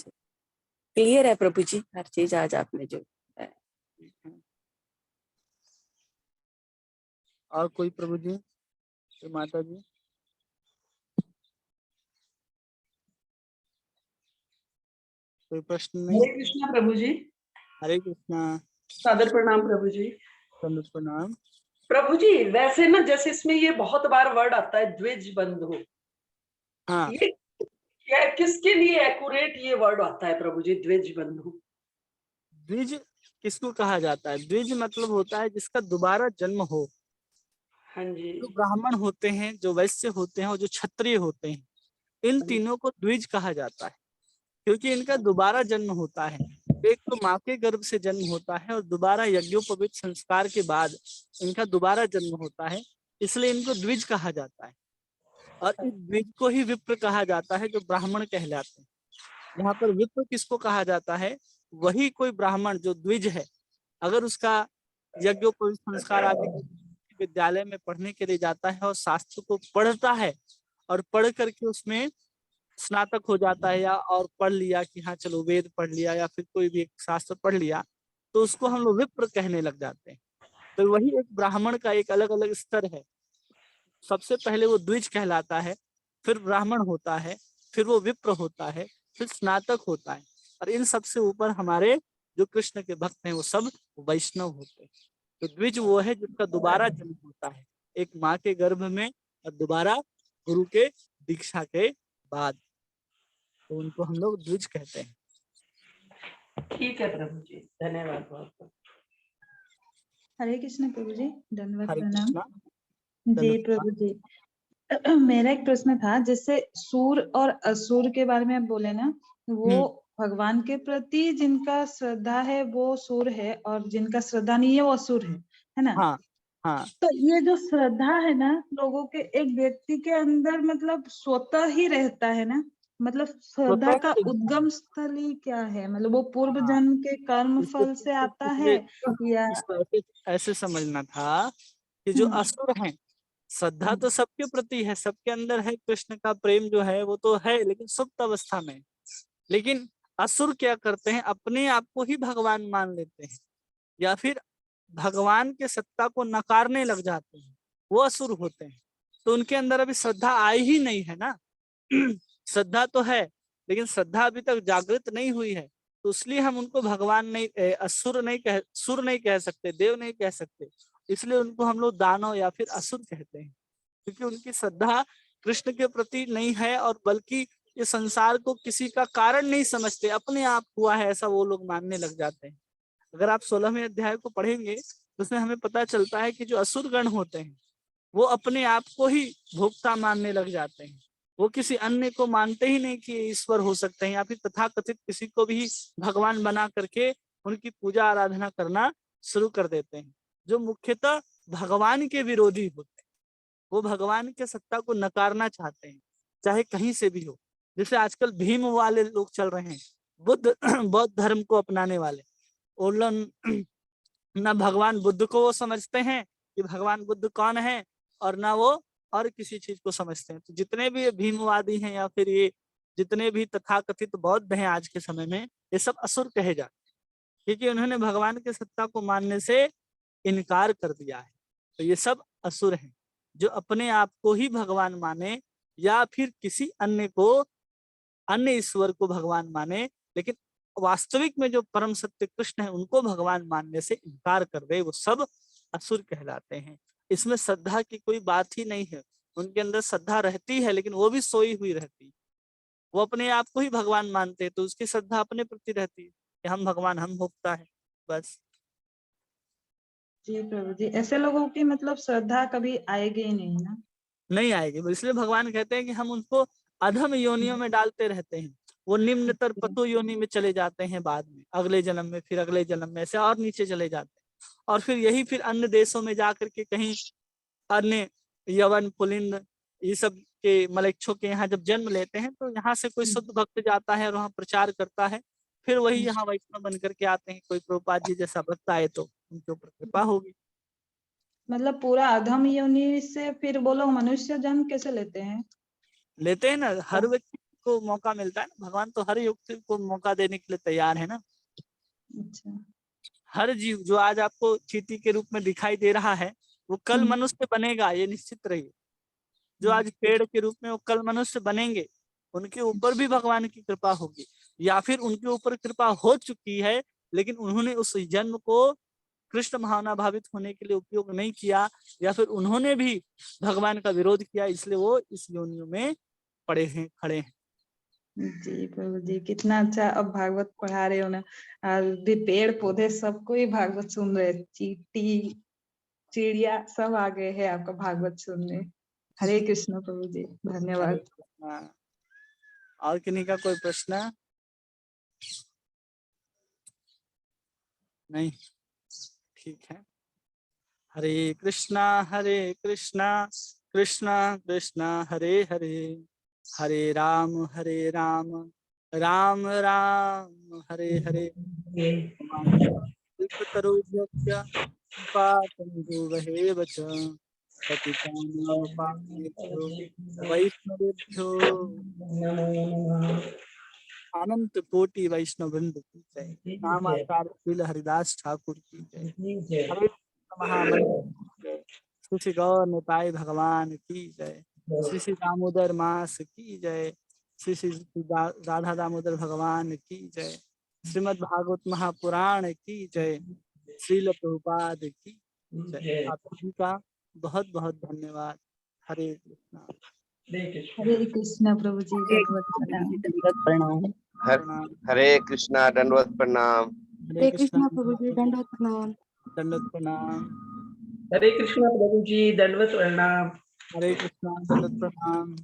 क्लियर है प्रभु जी, हर चीज आज आपने जो बताया। और कोई प्रभु जी, कोई माता जी? कोई प्रश्न नहीं? हरे कृष्णा प्रभु जी। हरे कृष्णा। सादर प्रणाम प्रभु जी। संत प्रणाम। प्रभु जी, वैसे ना जैसे इसमें ये बहुत बार वर्ड आता है द्विज बंधु, हाँ, ये क्या किसके लिए एक्यूरेट ये वर्ड आता है प्रभु जी, द्विज बंधु? द्विज किसको कहा जाता है? द्विज मतलब होता है जिसका दोबारा जन्म हो। हाँ जी। जो ब्राह्मण होते हैं, जो वैश्य होते हैं और जो क्षत्रिय होते हैं, इन तीनों को द्विज कहा जाता है, क्योंकि इनका दोबारा जन्म होता है। एक तो माँ के गर्भ से जन्म होता है और दोबारा यज्ञोपवीत संस्कार के बाद इनका दोबारा जन्म होता है, इसलिए इनको द्विज कहा जाता है। और इस द्विज को ही विप्र कहा जाता है, जो ब्राह्मण कहलाते हैं। यहाँ पर विप्र किसको कहा जाता है? वही कोई ब्राह्मण जो द्विज है, अगर उसका यज्ञोपवीत संस्कार आदि विद्यालय में पढ़ने के लिए जाता है और शास्त्र को पढ़ता है, और पढ़ करके उसमें स्नातक हो जाता है, या और पढ़ लिया कि हाँ चलो वेद पढ़ लिया या फिर कोई भी एक शास्त्र पढ़ लिया, तो उसको हम लोग विप्र कहने लग जाते हैं। तो वही एक ब्राह्मण का एक अलग अलग स्तर है। सबसे पहले वो द्विज कहलाता है, फिर ब्राह्मण होता है, फिर वो विप्र होता है, फिर स्नातक होता है, और इन सबसे ऊपर हमारे जो कृष्ण के भक्त हैं वो सब वैष्णव होते हैं। तो द्विज वो है जिसका दोबारा जन्म होता है, एक माँ के गर्भ में और दोबारा गुरु के दीक्षा के बाद, तो उनको हम लोग द्विज कहते हैं। ठीक है प्रभु जी, धन्यवाद बहुत बहुत। हरे कृष्ण प्रभु जी, धन्यवाद हरे प्रणाम। कृष्णा। जी धन्यवाद। प्रभु जी, मेरा एक प्रश्न था, जैसे सूर और असुर के बारे में आप बोले ना, वो भगवान के प्रति जिनका श्रद्धा है वो सूर है और जिनका श्रद्धा नहीं है वो असुर है ना? हाँ हाँ, तो ये जो श्रद्धा है ना लोगों के, एक व्यक्ति के अंदर मतलब स्वतः ही रहता है ना, मतलब श्रद्धा का स्वतः उद्गम स्थल ही क्या है? मतलब वो पूर्व हाँ, जन्म के कर्म इसको फल से आता है या? इसको ऐसे समझना था कि जो असुर हैं, श्रद्धा तो सबके प्रति है, सबके अंदर है, कृष्ण का प्रेम जो है वो तो है, लेकिन सुप्त अवस्था में। लेकिन असुर क्या करते हैं, अपने आप को ही भगवान मान लेते हैं या फिर भगवान के सत्ता को नकारने लग जाते हैं, वो असुर होते हैं। तो उनके अंदर अभी श्रद्धा आई ही नहीं है ना। श्रद्धा तो है, लेकिन श्रद्धा अभी तक जागृत नहीं हुई है, तो इसलिए हम उनको भगवान नहीं असुर नहीं कह, सुर नहीं कह सकते, देव नहीं कह सकते, इसलिए उनको हम लोग दानव या फिर असुर कहते हैं, क्योंकि उनकी श्रद्धा कृष्ण के प्रति नहीं है, और बल्कि ये संसार को किसी का कारण नहीं समझते, अपने आप हुआ है ऐसा वो लोग मानने लग जाते हैं। अगर आप 16वें अध्याय को पढ़ेंगे तो उसमें हमें पता चलता है कि जो असुर गण होते हैं वो अपने आप को ही भोक्ता मानने लग जाते हैं, वो किसी अन्य को मानते ही नहीं कि ईश्वर हो सकते हैं, या फिर तथाकथित किसी को भी भगवान बना करके उनकी पूजा आराधना करना शुरू कर देते हैं, जो मुख्यतः भगवान के विरोधी होते हैं। वो भगवान के सत्ता को नकारना चाहते हैं, चाहे कहीं से भी हो। जैसे आजकल भीम वाले लोग चल रहे हैं, बुद्ध बौद्ध धर्म को अपनाने वाले, वो लोग ना भगवान बुद्ध को वो समझते हैं कि भगवान बुद्ध कौन है, और ना वो और किसी चीज को समझते हैं। तो जितने भी ये भीमवादी हैं या फिर ये जितने भी तथाकथित बौद्ध हैं आज के समय में, ये सब असुर कहे जाते हैं, क्योंकि उन्होंने भगवान के सत्ता को मानने से इनकार कर दिया है। तो ये सब असुर हैं, जो अपने आप को ही भगवान माने या फिर किसी अन्य को, अन्य ईश्वर को भगवान माने, लेकिन वास्तविक में जो परम सत्य कृष्ण है उनको भगवान मानने से इनकार कर दे, वो सब असुर कहलाते हैं। इसमें श्रद्धा की कोई बात ही नहीं है, उनके अंदर श्रद्धा रहती है, लेकिन वो भी सोई हुई रहती है। वो अपने आप को ही भगवान मानते हैं, तो उसकी श्रद्धा अपने प्रति रहती है कि हम भगवान, हम भोक्ता है, बस। जी प्रभु जी, ऐसे लोगों की मतलब श्रद्धा कभी आएगी ही नहीं ना। नहीं आएगी, इसलिए भगवान कहते हैं कि हम उनको अधम योनियों में डालते रहते हैं, वो निम्नतर पतु योनि में चले जाते हैं, बाद में अगले जन्म में, फिर अगले जन्म में, ऐसे और नीचे चले जाते हैं, और फिर यही फिर अन्य देशों में जाकर के कहीं अन्य यवन पुलिंद ये सब के मलेच्छों के यहाँ जब जन्म लेते हैं, तो यहाँ से कोई शुद्ध भक्त जाता है और वहाँ प्रचार करता है, फिर वही यहाँ वैष्णव बन करके आते हैं। कोई प्रभुपाद जी जैसा भक्त आए तो उनके ऊपर कृपा होगी। मतलब पूरा अधम योनि से फिर वो लोग मनुष्य जन्म कैसे लेते हैं? लेते हैं ना, हर व्यक्ति को मौका मिलता है ना, भगवान तो हर व्यक्ति को मौका देने के लिए तैयार है ना। अच्छा। हर जीव जो आज आपको चींटी के रूप में दिखाई दे रहा है, वो कल मनुष्य बनेगा, ये निश्चित रहिए। जो आज पेड़ के रूप में, वो कल मनुष्य बनेंगे, उनके ऊपर भी भगवान की कृपा होगी, या फिर उनके ऊपर कृपा हो चुकी है, लेकिन उन्होंने उस जन्म को कृष्ण भावना भावित होने के लिए उपयोग नहीं किया, या फिर उन्होंने भी भगवान का विरोध किया, इसलिए वो इस योनियों में पड़े हैं, खड़े हैं। जी प्रभु जी, कितना अच्छा अब भागवत पढ़ा रहे हो ना। भी पेड़ पौधे सबको ही भागवत सुन रहे, चींटी चिड़िया सब आ गए हैं आपका भागवत सुनने। हरे कृष्ण प्रभु जी, धन्यवाद। और किन्हीं का कोई प्रश्न? नहीं, ठीक है। हरे कृष्णा कृष्णा कृष्णा हरे हरे, हरे राम राम राम हरे हरे। कल्पतरुभ्यश्च कृपातमोऽवहेव च पतितानां पावनेभ्यो वैष्णवेभ्यो अनंत कोटि वैष्णव वृंद की जय। नामाचार्य श्रील हरिदास ठाकुर की जय। हरे कृष्ण महामंत्र जय। श्री श्री गौर निताय भगवान की जय। श्री श्री दामोदर मास की जय। श्री श्री राधा दामोदर भगवान की जय। श्रीमद् भागवत महापुराण की जय। श्रील प्रभुपाद की जय। आप सभी का बहुत बहुत धन्यवाद। हरे कृष्णा। हरे कृष्ण प्रभु जी, दंडवत प्रणाम। हरे कृष्णा दंडवत प्रणाम। हरे कृष्णा प्रभु जी, दंडवत प्रणाम। दंडवत प्रणाम। हरे कृष्णा प्रभु जी, दंडवत प्रणाम। हरे कृष्णा दंडवत प्रणाम।